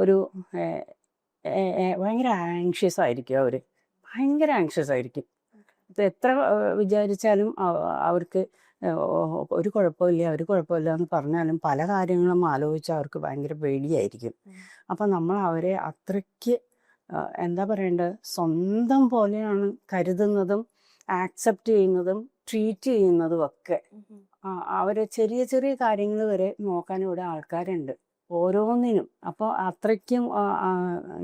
ഒരു ഭയങ്കര ആങ്ഷ്യസ് ആയിരിക്കും. അവർ ഭയങ്കര ആങ്ഷ്യസ് ആയിരിക്കും. എത്ര വിചാരിച്ചാലും അവർക്ക് ഒരു കുഴപ്പമില്ല എന്ന് പറഞ്ഞാലും പല കാര്യങ്ങളും ആലോചിച്ച് അവർക്ക് ഭയങ്കര പേടിയായിരിക്കും. അപ്പം നമ്മൾ അവരെ അത്രയ്ക്ക് എന്താ പറയേണ്ടത്, സ്വന്തം പോലെയാണ് കരുതുന്നതും ആക്സെപ്റ്റ് ചെയ്യുന്നതും ട്രീറ്റ് ചെയ്യുന്നതും ഒക്കെ. അവരെ ചെറിയ ചെറിയ കാര്യങ്ങൾ വരെ നോക്കാൻ ഇവിടെ ആൾക്കാരുണ്ട് ഓരോന്നിനും. അപ്പോൾ അത്രയ്ക്കും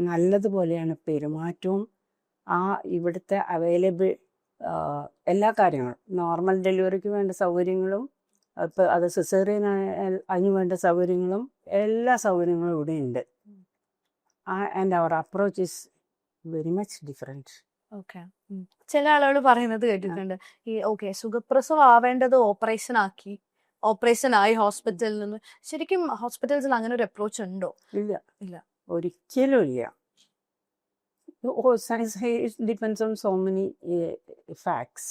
നല്ലതുപോലെയാണ് പെരുമാറ്റവും. ഇവിടുത്തെ അവൈലബിൾ എല്ലാ കാര്യങ്ങളും, നോർമൽ ഡെലിവറിക്ക് വേണ്ട സൗകര്യങ്ങളും, ഇപ്പം അത് സിസേറിയൻ അതിന് വേണ്ട സൗകര്യങ്ങളും, എല്ലാ സൗകര്യങ്ങളും ഇവിടെ ഉണ്ട്. ആൻഡ് അവർ approach is very much different. ചില ആളുകൾ പറയുന്നത് കേട്ടിട്ടുണ്ട്, ഈ സുഖപ്രസവം ആവേണ്ടത് ഓപ്പറേഷൻ ആയി ഹോസ്പിറ്റലിൽ നിന്ന്. ശരിക്കും ഹോസ്പിറ്റൽസിൽ അങ്ങനെ ഒരു അപ്രോച്ച് ഉണ്ടോ? ഇല്ല, ഒരിക്കലും ഇല്ല. It depends on so many facts.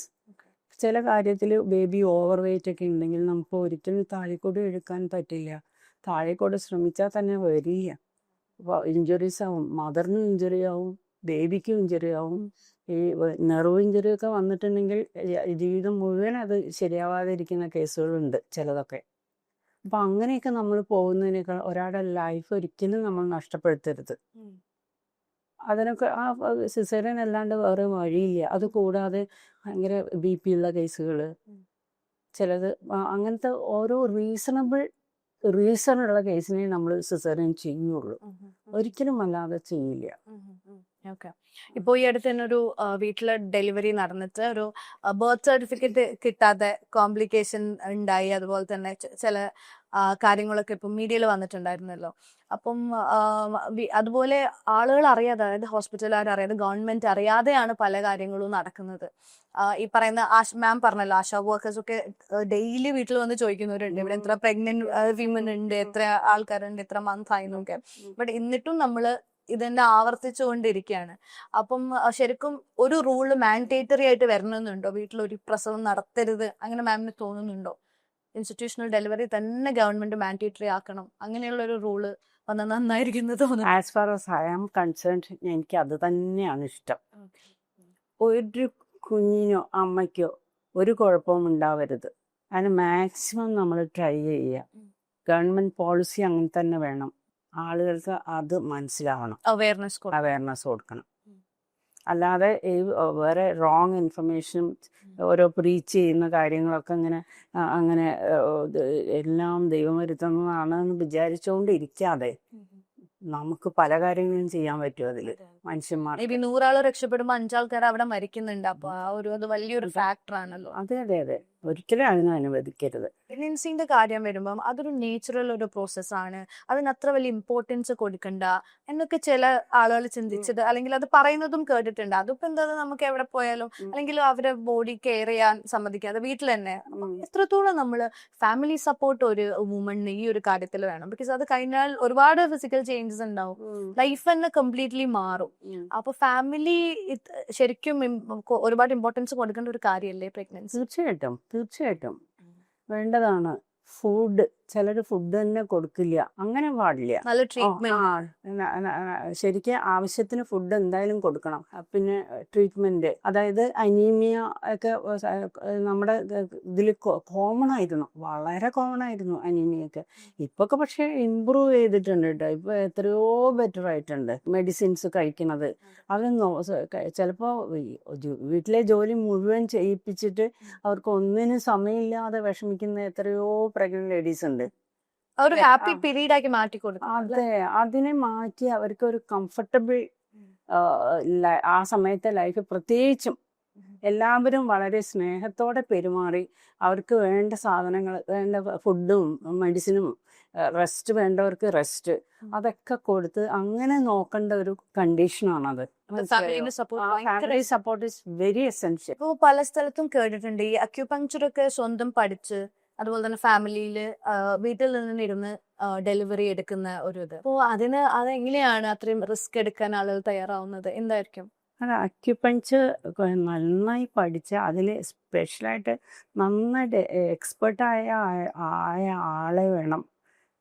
ചില കാര്യത്തിൽ ബേബി ഓവർ വെയിറ്റ് ഒക്കെ ഉണ്ടെങ്കിൽ നമുക്ക് ഒരിക്കലും താഴെക്കൂടെ എടുക്കാൻ പറ്റില്ല. താഴെക്കൂടെ ശ്രമിച്ചാൽ തന്നെ വരില്ല. ഇഞ്ചുറീസ് ആവും, മദറിനും ഇഞ്ചുറി ആവും, ബേബിക്കും ഇഞ്ചുറി ആവും. ഈ നെർവ് ഇഞ്ചുറി ഒക്കെ വന്നിട്ടുണ്ടെങ്കിൽ ജീവിതം മുഴുവൻ അത് ശരിയാവാതെ ഇരിക്കുന്ന കേസുകളുണ്ട് ചിലതൊക്കെ. അപ്പം അങ്ങനെയൊക്കെ നമ്മൾ പോകുന്നതിനേക്കാൾ ഒരാളുടെ ലൈഫ് ഒരിക്കലും നമ്മൾ നഷ്ടപ്പെടുത്തരുത്. അതിനൊക്കെ ആ സിസേറിയൻ അല്ലാണ്ട് വേറെ വഴിയില്ല. അത് കൂടാതെ ഭയങ്കര BP ഉള്ള കേസുകൾ, ചിലത് അങ്ങനത്തെ ഓരോ റീസണുള്ള കേസിനെ നമ്മൾ സിസേറിയൻ ചെയ്യുള്ളൂ, ഒരിക്കലും അല്ലാതെ ചെയ്യില്ല. ഓക്കെ. ഇപ്പോൾ ഈ അടുത്ത് തന്നെ ഒരു വീട്ടില് ഡെലിവറി നടന്നിട്ട് ഒരു ബർത്ത് സർട്ടിഫിക്കറ്റ് കിട്ടാതെ കോംപ്ലിക്കേഷൻ ഉണ്ടായി. അതുപോലെ തന്നെ ചില കാര്യങ്ങളൊക്കെ ഇപ്പം മീഡിയയിൽ വന്നിട്ടുണ്ടായിരുന്നല്ലോ. അപ്പം അതുപോലെ ആളുകൾ അറിയാതെ, അതായത് ഹോസ്പിറ്റലുകാർ അറിയാതെ, ഗവൺമെന്റ് അറിയാതെയാണ് പല കാര്യങ്ങളും നടക്കുന്നത്. ഈ പറയുന്ന മാം പറഞ്ഞല്ലോ, ആശാ വർക്കേഴ്സ് ഒക്കെ ഡെയിലി വീട്ടിൽ വന്ന് ചോദിക്കുന്നവരുണ്ട്, ഇവിടെ എത്ര പ്രഗ്നന്റ് വിമൻ ഉണ്ട്, എത്ര ആൾക്കാരുണ്ട്, എത്ര മന്ത് ആയി എന്നൊക്കെ. ബട്ട് എന്നിട്ടും നമ്മള് ഇതെന്നെ ആവർത്തിച്ചുകൊണ്ടിരിക്കുകയാണ്. അപ്പം ശരിക്കും ഒരു റൂള് മാൻഡേറ്ററി ആയിട്ട് വരണമെന്നുണ്ടോ? വീട്ടിലൊരു പ്രസവം നടത്തരുത്, അങ്ങനെ മാമിന് തോന്നുന്നുണ്ടോ? ഇൻസ്റ്റിറ്റ്യൂഷണൽ ഡെലിവറി തന്നെ ഗവൺമെന്റ് മാൻഡേറ്ററി ആക്കണം, അങ്ങനെയുള്ള ഒരു റൂള് വന്നാൽ നന്നായിരിക്കും എന്ന് തോന്നുന്നു. As far as I am concerned, എനിക്ക് അത് തന്നെയാണ് ഇഷ്ടം. ഒരു കുഞ്ഞിനോ അമ്മയ്ക്കോ ഒരു കുഴപ്പവും ഉണ്ടാവരുത്. അതിന് മാക്സിമം നമ്മൾ ട്രൈ ചെയ്യുക. ഗവൺമെന്റ് പോളിസി അങ്ങനെ തന്നെ വേണം. ആളുകൾക്ക് അത് മനസ്സിലാവണം, അവയർനെസ് കൊടുക്കണം. അല്ലാതെ ഈ വേറെ റോങ് ഇൻഫർമേഷൻ, ഓരോ പ്രീച്ച് ചെയ്യുന്ന കാര്യങ്ങളൊക്കെ അങ്ങനെ എല്ലാം ദൈവമരുത്തുന്നതാണെന്ന് വിചാരിച്ചുകൊണ്ടിരിക്കാതെ നമുക്ക് പല കാര്യങ്ങളും ചെയ്യാൻ പറ്റും അതില്. മനുഷ്യന്മാർ 100 ആള് രക്ഷപ്പെടുമ്പോ 5 ആൾക്കാർ അവിടെ മരിക്കുന്നുണ്ട്. അപ്പൊ അത് വലിയൊരു ഫാക്ടർ ആണല്ലോ. അതെ, ഒരിക്കലും അതിനെ അനുവദിക്കരുത്. പ്രഗ്നൻസിന്റെ കാര്യം വരുമ്പം അതൊരു നേച്ചുറൽ ഒരു പ്രോസസ്സാണ്, അതിന് അത്ര വലിയ ഇമ്പോർട്ടൻസ് കൊടുക്കണ്ട എന്നൊക്കെ ചില ആളുകൾ ചിന്തിച്ചത്, അല്ലെങ്കിൽ അത് പറയുന്നതും കേട്ടിട്ടുണ്ട്. അതിപ്പോ എന്താ, നമുക്ക് എവിടെ പോയാലും അല്ലെങ്കിൽ അവരെ ബോഡി കെയർ ചെയ്യാൻ സമ്മതിക്കാതെ വീട്ടിൽ തന്നെ. എത്രത്തോളം നമ്മള് ഫാമിലി സപ്പോർട്ട് ഒരു വുമണിന് ഈ ഒരു കാര്യത്തിൽ വേണം? ബിക്കോസ് അത് കഴിഞ്ഞാൽ ഒരുപാട് ഫിസിക്കൽ ചേഞ്ചസ് ഉണ്ടാവും, ലൈഫ് തന്നെ കംപ്ലീറ്റ്ലി മാറും. അപ്പൊ ഫാമിലി ശരിക്കും ഒരുപാട് ഇമ്പോർട്ടൻസ് കൊടുക്കേണ്ട ഒരു കാര്യമല്ലേ പ്രഗ്നൻസി? തീർച്ചയായിട്ടും വേണ്ടതാണ്. ഫുഡ്, ചിലർ ഫുഡ് തന്നെ കൊടുക്കില്ല, അങ്ങനെ പാടില്ല. നല്ല ട്രീറ്റ്മെന്റ്, ശരിക്കും ആവശ്യത്തിന് ഫുഡ് എന്തായാലും കൊടുക്കണം. പിന്നെ ട്രീറ്റ്മെന്റ്, അതായത് അനീമിയ ഒക്കെ നമ്മുടെ ഇതിൽ കോമൺ ആയിരുന്നു, വളരെ കോമൺ ആയിരുന്നു അനീമിയൊക്കെ. ഇപ്പൊക്കെ പക്ഷെ ഇമ്പ്രൂവ് ചെയ്തിട്ടുണ്ട് കേട്ടോ. ഇപ്പൊ എത്രയോ ബെറ്റർ ആയിട്ടുണ്ട് മെഡിസിൻസ് കഴിക്കുന്നത്. അതൊന്നും ചിലപ്പോ വീട്ടിലെ ജോലി മുഴുവൻ ചെയ്യിപ്പിച്ചിട്ട് അവർക്ക് ഒന്നിനും സമയമില്ലാതെ വിഷമിക്കുന്ന എത്രയോ പ്രഗ്നന്റ് ലേഡീസ് ഉണ്ട്. ഒരു ഹാപ്പി പീരീഡ് ആക്കി മാറ്റി കൊടുക്കും. അതെ, അതിനെ മാറ്റി അവർക്ക് ഒരു കംഫർട്ടബിൾ ആ സമയത്തെ ലൈഫ്, പ്രത്യേകിച്ചും എല്ലാവരും വളരെ സ്നേഹത്തോടെ പെരുമാറി അവർക്ക് വേണ്ട സാധനങ്ങൾ, വേണ്ട ഫുഡും മെഡിസിനും, റെസ്റ്റ് വേണ്ടവർക്ക് റെസ്റ്റ്, അതൊക്കെ കൊടുത്ത് അങ്ങനെ നോക്കേണ്ട ഒരു കണ്ടീഷനാണത്. Family support is very essential. ഇപ്പോൾ പല സ്ഥലത്തും കേട്ടിട്ടുണ്ട് ഈ അക്യുപങ്ക്ചർ ഒക്കെ സ്വന്തം പഠിച്ച്, അതുപോലെ തന്നെ ഫാമിലിയില് വീട്ടിൽ നിന്നിരുന്ന് ഡെലിവറി എടുക്കുന്ന ഒരു ഇത്. അപ്പോൾ അതെങ്ങനെയാണ് അത്രയും റിസ്ക് എടുക്കാൻ ആളുകൾ തയ്യാറാവുന്നത്? എന്തായിരിക്കും? അക്യുപങ്ക്ചർ നന്നായി പഠിച്ച, അതിൽ സ്പെഷ്യലായിട്ട് നന്നായിട്ട് എക്സ്പെർട്ടായ ആളെ വേണം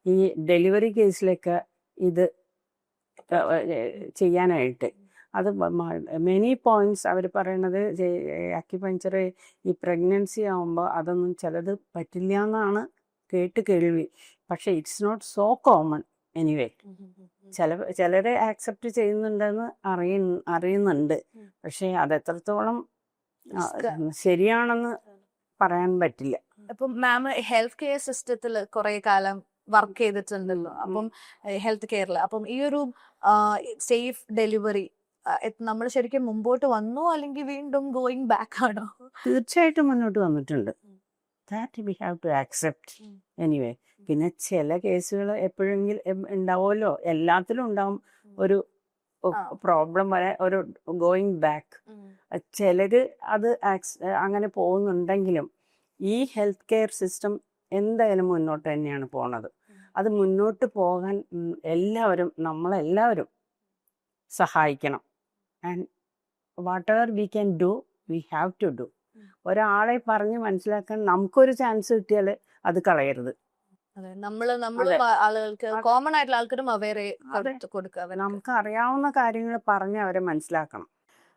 ഈ ഡെലിവറി കേസിലൊക്കെ ഇത് ചെയ്യാനായിട്ട്. അത് മെനി പോയിന്റ്സ് അവർ പറയണത്, അക്യുപങ്ക്ചർ ഈ പ്രഗ്നൻസി ആകുമ്പോൾ അതൊന്നും ചിലത് പറ്റില്ല എന്നാണ് കേൾവി. പക്ഷെ it's not so common anyway. ചിലരെ ആക്സെപ്റ്റ് ചെയ്യുന്നുണ്ടെന്ന് അറിയുന്നുണ്ട്. പക്ഷെ അതെത്രത്തോളം ശരിയാണെന്ന് പറയാൻ പറ്റില്ല. അപ്പം മാം ഹെൽത്ത് കെയർ സിസ്റ്റത്തിൽ കുറെ കാലം വർക്ക് ചെയ്തിട്ടുണ്ടല്ലോ, അപ്പം ഹെൽത്ത് കെയറിൽ. അപ്പം ഈ ഒരു സേഫ് ഡെലിവറി നമ്മൾ ശരിക്കും മുമ്പോട്ട് വന്നോ, അല്ലെങ്കിൽ വീണ്ടും ഗോയിങ് ബാക്ക് ആണോ? തീർച്ചയായിട്ടും മുന്നോട്ട് വന്നിട്ടുണ്ട്. That we have to accept anyway. പിന്നെ ചില കേസുകൾ എപ്പോഴെങ്കിലും ഉണ്ടാവുമല്ലോ, എല്ലാത്തിലും ഉണ്ടാവും ഒരു പ്രോബ്ലം വരെ, ഒരു ഗോയിങ് ബാക്ക്. ചിലര് അത് അങ്ങനെ പോകുന്നുണ്ടെങ്കിലും ഈ ഹെൽത്ത് കെയർ സിസ്റ്റം എന്തായാലും മുന്നോട്ട് തന്നെയാണ് പോണത്. അത് മുന്നോട്ട് പോകാൻ നമ്മളെല്ലാവരും സഹായിക്കണം. And whatever we can do, we have to do. ഒരാളെ പറഞ്ഞ് മനസ്സിലാക്കാൻ നമുക്കൊരു ചാൻസ് കിട്ടിയാൽ അത് കളയരുത്. അതെ നമ്മള് അതെ. ആളുകൾക്ക് അതെ. കോമൺ ആയിട്ടുള്ള ആൾക്കാരും അവരെ അതെ. കൊടുക്കുക അവർക്ക്. നമുക്ക് അറിയാവുന്ന കാര്യങ്ങൾ പറഞ്ഞ് അവരെ മനസ്സിലാക്കണം.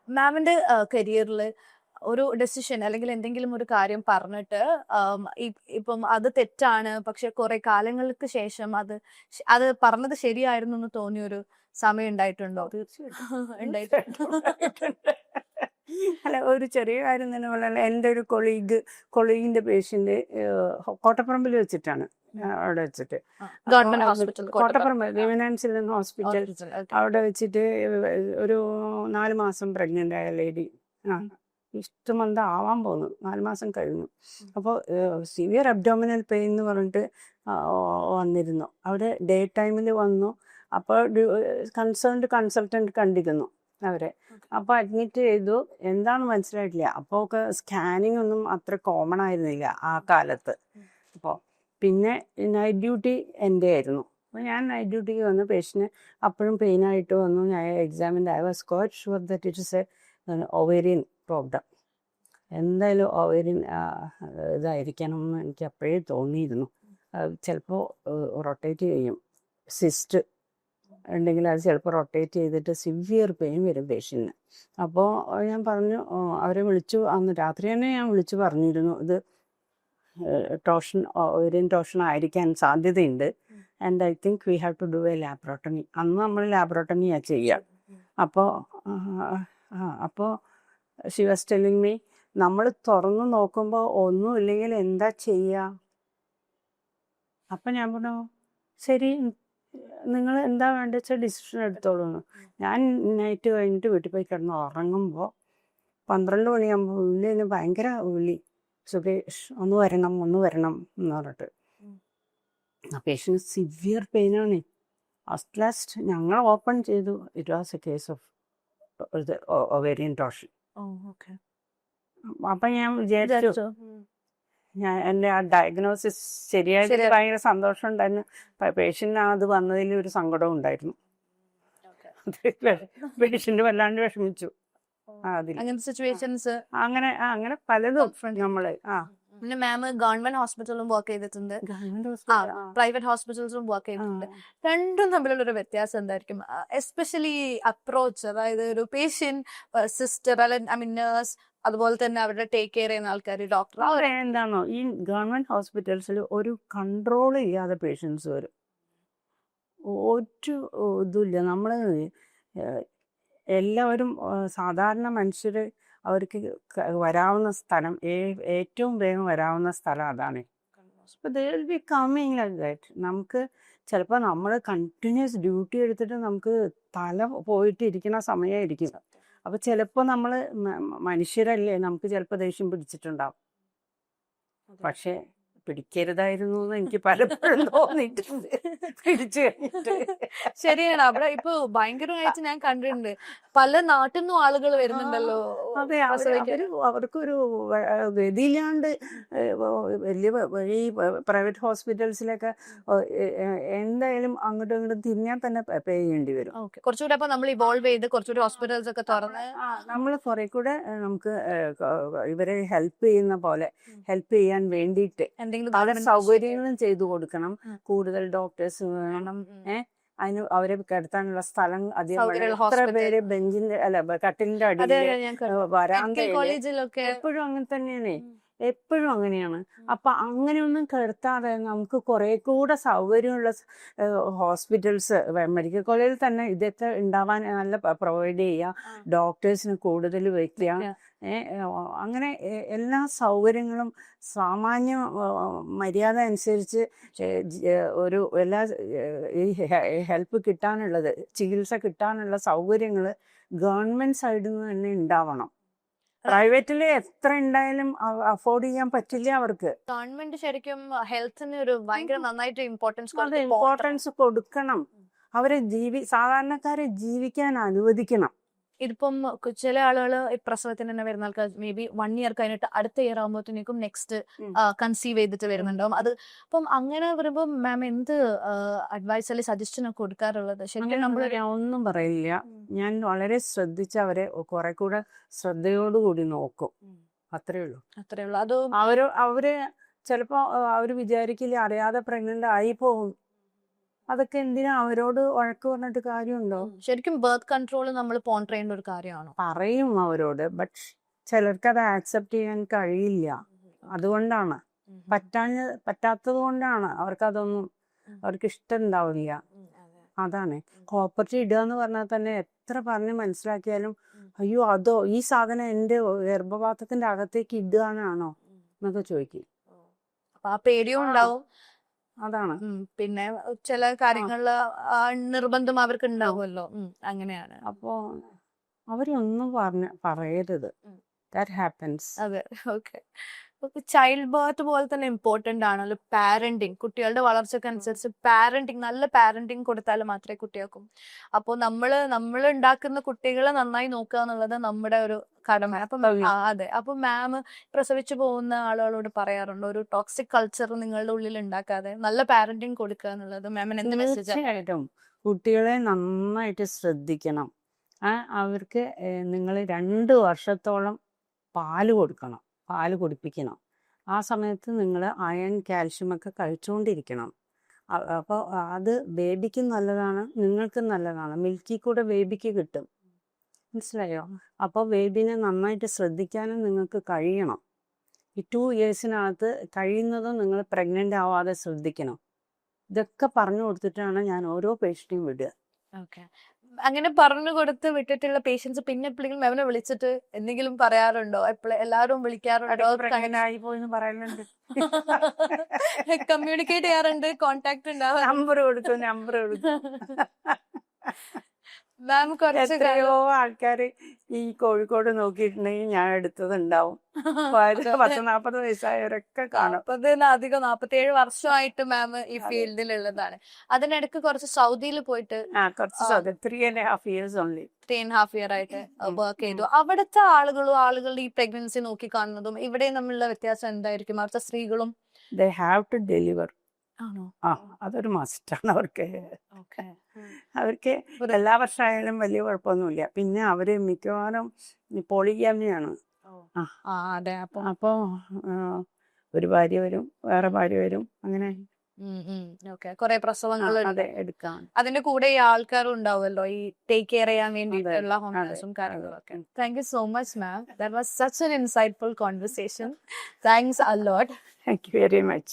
മാമിന്റെ കരിയറിൽ ഒരു ഡെസിഷൻ അല്ലെങ്കിൽ എന്തെങ്കിലും ഒരു കാര്യം പറഞ്ഞിട്ട് ഇപ്പം അത് തെറ്റാണ്, പക്ഷെ കുറെ കാലങ്ങൾക്ക് ശേഷം അത് പറഞ്ഞത് ശരിയായിരുന്നു എന്ന് തോന്നിയൊരു സമയം ഉണ്ടായിട്ടുണ്ടോ? തീർച്ചയായിട്ടും. ഉണ്ടായിട്ടുണ്ട്. ഉണ്ടായിട്ടുണ്ട്. അല്ല, ഒരു ചെറിയ കാര്യം തന്നെ പറയാൻ, എൻ്റെ ഒരു കൊളീഗിൻ്റെ പേഷ്യൻ്റ് കോട്ടപ്പറമ്പിൽ വെച്ചിട്ടാണ്, അവിടെ വെച്ചിട്ട് government hospital Kottaparamba women children hospital അവിടെ വെച്ചിട്ട് ഒരു 4 മാസം പ്രഗ്നൻ്റ് ആയ ലേഡി, ഇഷ്ടമന്ത ആവാൻ പോകുന്നു, 4 മാസം കഴിഞ്ഞു. അപ്പോൾ സിവിയർ അബ്ഡോമിനൽ പെയിൻ എന്ന് പറഞ്ഞിട്ട് വന്നിരുന്നു. അവിടെ ഡേ ടൈമിൽ വന്നു. അപ്പോൾ കൺസൾട്ടൻറ്റ് കണ്ടിരുന്നു അവരെ. അപ്പോൾ അഡ്മിറ്റ് ചെയ്തു. എന്താണെന്ന് മനസ്സിലായിട്ടില്ല. അപ്പോൾ ഒക്കെ സ്കാനിങ് ഒന്നും അത്ര കോമൺ ആയിരുന്നില്ല ആ കാലത്ത്. അപ്പോൾ പിന്നെ നൈറ്റ് ഡ്യൂട്ടി എൻ്റെ ആയിരുന്നു. അപ്പോൾ ഞാൻ നൈറ്റ് ഡ്യൂട്ടിക്ക് വന്നു. പേഷ്യന് അപ്പോഴും പെയിനായിട്ട് വന്നു. ഞാൻ എക്സാമിൻ്റെ I was quite sure that it is A ovarian problem. എന്തായാലും ഓവേറിയൻ ഇതായിരിക്കണം എന്ന് എനിക്ക് അപ്പോഴേ തോന്നിയിരുന്നു. ചിലപ്പോൾ റൊട്ടേറ്റ് ചെയ്യും, സിസ്റ്റ് ഉണ്ടെങ്കിൽ അത് ചിലപ്പോൾ റൊട്ടേറ്റ് ചെയ്തിട്ട് സിവിയർ പെയിൻ വരും പേഷ്യൻറ്റിന്. അപ്പോൾ ഞാൻ പറഞ്ഞു, അവരെ വിളിച്ചു, അന്ന് രാത്രി തന്നെ ഞാൻ വിളിച്ചു പറഞ്ഞിരുന്നു, ഇത് ഒവേറിയൻ ടോർഷൻ ആയിരിക്കാൻ സാധ്യതയുണ്ട്. And I think we have to do a laparotomy. അന്ന് നമ്മൾ ലാബ്രോട്ടമിയാണ് ചെയ്യുക. അപ്പോൾ ഷി വാസ് ടെല്ലിങ് മീ, നമ്മൾ തുറന്നു നോക്കുമ്പോൾ ഒന്നുമില്ലെങ്കിൽ എന്താ ചെയ്യുക? അപ്പം ഞാൻ പറഞ്ഞു, ശരി, നിങ്ങൾ എന്താ വേണ്ടത് വെച്ചാൽ ഡിസിഷൻ എടുത്തോളൂ. ഞാൻ നൈറ്റ് കഴിഞ്ഞിട്ട് വീട്ടിൽ പോയി കിടന്ന് ഉറങ്ങുമ്പോൾ 12 മണിയാകുമ്പോൾ ഉള്ളിന് ഭയങ്കര വിളി, സുരേഷ് ഒന്ന് വരണം എന്ന് പറഞ്ഞിട്ട്. ആ പേഷ്യൻ്റ് സിവിയർ പെയിനാണ്. ഫസ്റ്റ് ലാസ്റ്റ് ഞങ്ങൾ ഓപ്പൺ ചെയ്തു. It was A case of ovarian torsion. അപ്പം ഞാൻ വിചാരിച്ചു, എൻ്റെ ആ ഡയഗ്നോസിസ് ശരിയായിട്ട് ഭയങ്കര സന്തോഷം ഉണ്ടായിരുന്നു. പേഷ്യൻ്റിന് അത് വന്നതിൽ ഒരു സങ്കടവും ഉണ്ടായിരുന്നു. പേഷ്യൻ്റ് വല്ലാണ്ട് വിഷമിച്ചു. അങ്ങനത്തെ സിറ്റുവേഷൻസ് അങ്ങനെ പലതും നമ്മള് പിന്നെ മാം ഗവൺമെന്റ് ഹോസ്പിറ്റലിലും വർക്ക് ചെയ്തിട്ടുണ്ട്, പ്രൈവറ്റ് ഹോസ്പിറ്റൽസിലും വർക്ക് ചെയ്തിട്ടുണ്ട്. രണ്ടും തമ്മിലുള്ള ഒരു വ്യത്യാസം എന്തായിരിക്കും? എസ്പെഷ്യലി അപ്രോച്ച്, അതായത് ഒരു patient sister I mean nurse, അതുപോലെ തന്നെ അവരുടെ ടേക്ക് കെയർ ചെയ്യുന്ന ആൾക്കാർ, ഡോക്ടർ. എന്താണോ, ഈ ഗവൺമെന്റ് ഹോസ്പിറ്റൽസിൽ ഒരു കൺട്രോൾ ചെയ്യാതെ പേഷ്യൻസ് വരും. ഒരു ഇതുമില്ല. നമ്മൾ എല്ലാവരും സാധാരണ മനുഷ്യർ, അവർക്ക് വരാവുന്ന സ്ഥലം, ഏറ്റവും വേഗം വരാവുന്ന സ്ഥലം അതാണ്. അപ്പോൾ they will be coming like that. നമുക്ക് ചിലപ്പോൾ നമ്മൾ കണ്ടിന്യൂസ് ഡ്യൂട്ടി എടുത്തിട്ട് നമുക്ക് തല പോയിട്ട് ഇരിക്കുന്ന സമയമായിരിക്കും. അപ്പോൾ ചിലപ്പോൾ നമ്മൾ മനുഷ്യരല്ലേ, നമുക്ക് ചിലപ്പോൾ ദേഷ്യം പിടിച്ചിട്ടുണ്ടാവും. പക്ഷേ പിടിക്കരുതായിരുന്നു എന്ന് എനിക്ക് പലപ്പോഴും തോന്നിയിട്ടുണ്ട് പിടിച്ചു കഴിഞ്ഞിട്ട്. ശരിയാണ്. അവിടെ ഇപ്പൊ ഭയങ്കരമായിട്ട് ഞാൻ കണ്ടിട്ടുണ്ട്, പല നാട്ടിൽ നിന്നും ആളുകൾ വരുന്നുണ്ടല്ലോ. അതെ, അവർക്കൊരു ഗതിയില്ലാണ്ട് വലിയ ഈ പ്രൈവറ്റ് ഹോസ്പിറ്റൽസിലൊക്കെ എന്തായാലും അങ്ങോട്ടും ഇങ്ങോട്ടും തിരിഞ്ഞാൽ തന്നെ പേ ചെയ്യേണ്ടി വരും. കുറച്ചുകൂടെ അപ്പൊ നമ്മൾ ഇവോൾവ് ചെയ്ത് കുറച്ചുകൂടി ഹോസ്പിറ്റൽസ് ഒക്കെ തുറന്ന് നമ്മൾ കുറെ കൂടെ നമുക്ക് ഇവരെ ഹെൽപ്പ് ചെയ്യുന്ന പോലെ ഹെൽപ്പ് ചെയ്യാൻ വേണ്ടിയിട്ട് പല സൗകര്യങ്ങളും ചെയ്തു കൊടുക്കണം. കൂടുതൽ ഡോക്ടേഴ്സ് വേണം. അതിന് അവരെ കിടത്താനുള്ള സ്ഥലം എത്ര പേര് ബെഞ്ചിന്റെ കട്ടിലിന്റെ അടിയിൽ വരാന്തയിലൊക്കെ എപ്പോഴും അങ്ങനെ തന്നെയാണ്. എപ്പോഴും അങ്ങനെയാണ്. അപ്പൊ അങ്ങനെയൊന്നും കിടത്താതെ നമുക്ക് കുറെ കൂടെ സൗകര്യമുള്ള ഹോസ്പിറ്റൽസ്, മെഡിക്കൽ കോളേജിൽ തന്നെ ഇതൊക്കെ ഉണ്ടാവാൻ നല്ല പ്രൊവൈഡ് ചെയ്യുക, ഡോക്ടേഴ്സിന് കൂടുതൽ വയ്ക്കുക. അങ്ങനെ എല്ലാ സൗകര്യങ്ങളും സാമാന്യ മര്യാദ അനുസരിച്ച് എല്ലാ ഈ ഹെൽപ്പ് കിട്ടാനുള്ളത്, ചികിത്സ കിട്ടാനുള്ള സൗകര്യങ്ങൾ ഗവൺമെന്റ് സൈഡിൽ നിന്ന് തന്നെ ഉണ്ടാവണം. പ്രൈവറ്റില് എത്ര ഉണ്ടായാലും അഫോർഡ് ചെയ്യാൻ പറ്റില്ല അവർക്ക്. ഗവൺമെന്റ് ശരിക്കും ഹെൽത്തിന് ഒരു ഭയങ്കര നന്നായിട്ട് ഇമ്പോർട്ടൻസ് കൊടുക്കണം. അവരെ സാധാരണക്കാരെ ജീവിക്കാൻ അനുവദിക്കണം. ഇതിപ്പം ചില ആളുകൾ പ്രസവത്തിന് തന്നെ വരുന്ന ആൾക്കാർ മേ ബി 1 ഇയർ കഴിഞ്ഞിട്ട് അടുത്ത ഇയർ ആകുമ്പോഴത്തേക്കും നെക്സ്റ്റ് കൺസീവ് ചെയ്തിട്ട് വരുന്നുണ്ടാവും. അത് അപ്പം അങ്ങനെ വരുമ്പോൾ മാം എന്ത് അഡ്വൈസ് അല്ലെങ്കിൽ സജഷൻ ഒക്കെ കൊടുക്കാറുള്ളത്? ശരിക്കും നമ്മൾ ഒന്നും പറയില്ല. ഞാൻ വളരെ ശ്രദ്ധിച്ച് അവരെ കുറെ കൂടെ ശ്രദ്ധയോടുകൂടി നോക്കും. അത്രേ ഉള്ളൂ. അത് അവര് ചിലപ്പോ അവർ വിചാരിക്കില്ല, അറിയാതെ പ്രഗ്നന്റ് ആയി പോകും. അതൊക്കെ എന്തിനാ അവരോട് വഴക്ക് പറഞ്ഞിട്ട് കാര്യമുണ്ടോ? ശരിക്കും ബർത്ത് കൺട്രോൾ നമ്മൾ പോണ്ടർ ചെയ്യേണ്ട ഒരു കാര്യമാണോ? പറയും അവരോട്, ബട്ട് ചിലർക്ക് അത് ആക്സെപ്റ്റ് ചെയ്യാൻ കഴിയില്ല. അതുകൊണ്ടാണ് പറ്റാത്തത് കൊണ്ടാണ് അവർക്കതൊന്നും അവർക്ക് ഇഷ്ടം ഉണ്ടാവില്ല. അതാണ് കോപ്പർട്ടി ഇടുക എന്ന് പറഞ്ഞാൽ തന്നെ എത്ര പറഞ്ഞ് മനസ്സിലാക്കിയാലും അയ്യോ അതോ ഈ സാധനം എൻ്റെ ഗർഭപാത്രത്തിന്റെ അകത്തേക്ക് ഇടുകയാണോ എന്നൊക്കെ ചോദിക്കും. അപ്പൊ ആ പേടിയും ഉണ്ടാവും. അതാണ്. പിന്നെ ചില കാര്യങ്ങളില് നിർബന്ധം അവർക്ക് ഉണ്ടാവുമല്ലോ. അങ്ങനെയാണ്. അപ്പോ അവരൊന്നും പറയരുത്. That happens. അതെ, ഓക്കെ. ചൈൽഡ് ബർത്ത് പോലെ തന്നെ ഇമ്പോർട്ടന്റ് ആണല്ലോ പാരന്റിങ്. കുട്ടികളുടെ വളർച്ചക്കനുസരിച്ച് പാരന്റിങ്, നല്ല പാരന്റിങ് കൊടുത്താൽ മാത്രമേ കുട്ടികൾക്കും. അപ്പോൾ നമ്മൾ ഉണ്ടാക്കുന്ന കുട്ടികളെ നന്നായി നോക്കുക എന്നുള്ളത് നമ്മുടെ ഒരു കടമ. അപ്പം അതെ, അപ്പൊ മാം പ്രസവിച്ചു പോകുന്ന ആളുകളോട് പറയാറുണ്ട് ഒരു ടോക്സിക് കൾച്ചർ നിങ്ങളുടെ ഉള്ളിൽ ഉണ്ടാക്കാതെ നല്ല പാരന്റിങ് കൊടുക്കുക എന്നുള്ളത് മാമിന് എന്ത് മെസ്സേജ്? തീർച്ചയായിട്ടും കുട്ടികളെ നന്നായിട്ട് ശ്രദ്ധിക്കണം. അവർക്ക് നിങ്ങൾ 2 വർഷത്തോളം പാല് കൊടുക്കണം, പാല് കുടിപ്പിക്കണം. ആ സമയത്ത് നിങ്ങൾ അയൺ കാൽഷ്യം ഒക്കെ കഴിച്ചുകൊണ്ടിരിക്കണം. അപ്പോൾ അത് ബേബിക്കും നല്ലതാണ്, നിങ്ങൾക്കും നല്ലതാണ്. മിൽക്കിൽ കൂടെ ബേബിക്ക് കിട്ടും, മനസ്സിലായോ? അപ്പോൾ ബേബിനെ നന്നായിട്ട് ശ്രദ്ധിക്കാനും നിങ്ങൾക്ക് കഴിയണം. ഈ 2 ഇയേഴ്സിനകത്ത് കഴിയുന്നതും നിങ്ങൾ പ്രഗ്നൻ്റ് ആവാതെ ശ്രദ്ധിക്കണം. ഇതൊക്കെ പറഞ്ഞു കൊടുത്തിട്ടാണ് ഞാൻ ഓരോ പേഷ്യന്റിനും വിടുക. ഓക്കെ. അങ്ങനെ പറഞ്ഞു കൊടുത്ത് വിട്ടിട്ടുള്ള പേഷ്യൻസ് പിന്നെ എപ്പോഴെങ്കിലും മാമിനെ വിളിച്ചിട്ട് എന്തെങ്കിലും പറയാറുണ്ടോ? എല്ലാവരും വിളിക്കാറുണ്ടോ? ആയി പോയെന്ന് പറയാനുണ്ട്. കമ്മ്യൂണിക്കേറ്റ് ചെയ്യാറുണ്ട്, കോണ്ടാക്ട് ഉണ്ടാവാറുണ്ട്. നമ്പർ കൊടുക്കും. മാം കുറച്ച് എത്രയോ ആൾക്കാർ ഈ കോഴിക്കോട് നോക്കിയിട്ടുണ്ടെങ്കിൽ ഞാൻ എടുത്തതുണ്ടാവും. 10-40 വയസ്സായവരൊക്കെ കാണും. 47 വർഷമായിട്ട് മാം ഈ ഫീൽഡിൽ ഉള്ളതാണ്. അതിനിടയ്ക്ക് കുറച്ച് സൗദിയിൽ പോയിട്ട് 3.5 years only. 3.5 year ആയിട്ട് വർക്ക് ചെയ്തു. അവിടുത്തെ ആളുകളുടെ ഈ പ്രഗ്നൻസി നോക്കി കാണുന്നതും ഇവിടെയും തമ്മിലുള്ള വ്യത്യാസം എന്തായിരിക്കും? അവിടുത്തെ സ്ത്രീകളും they have to deliver. ആണോ? അതൊരു മസ്റ്റാണ് അവർക്ക്. അവർക്ക് എല്ലാ വർഷമായാലും വലിയ കുഴപ്പമൊന്നുമില്ല. പിന്നെ അവര് മിക്കവാറും പോളിഗാമിയാണ്. അതെ. അപ്പോ ഒരു ഭാര്യ വരും, വേറെ ഭാര്യ വരും, അങ്ങനെ കുറെ പ്രസവങ്ങൾ എടുക്കാം. അതിന്റെ കൂടെ ഈ ആൾക്കാരും ഉണ്ടാവുമല്ലോ ഈ ടേക്ക് കെയർ ചെയ്യാൻ വേണ്ടിയിട്ടുള്ള ഹോംനേഴ്സും കാര്യങ്ങളൊക്കെ. Thank you so much ma'am. That was such an insightful conversation. Thanks uh lot. Thank you very much.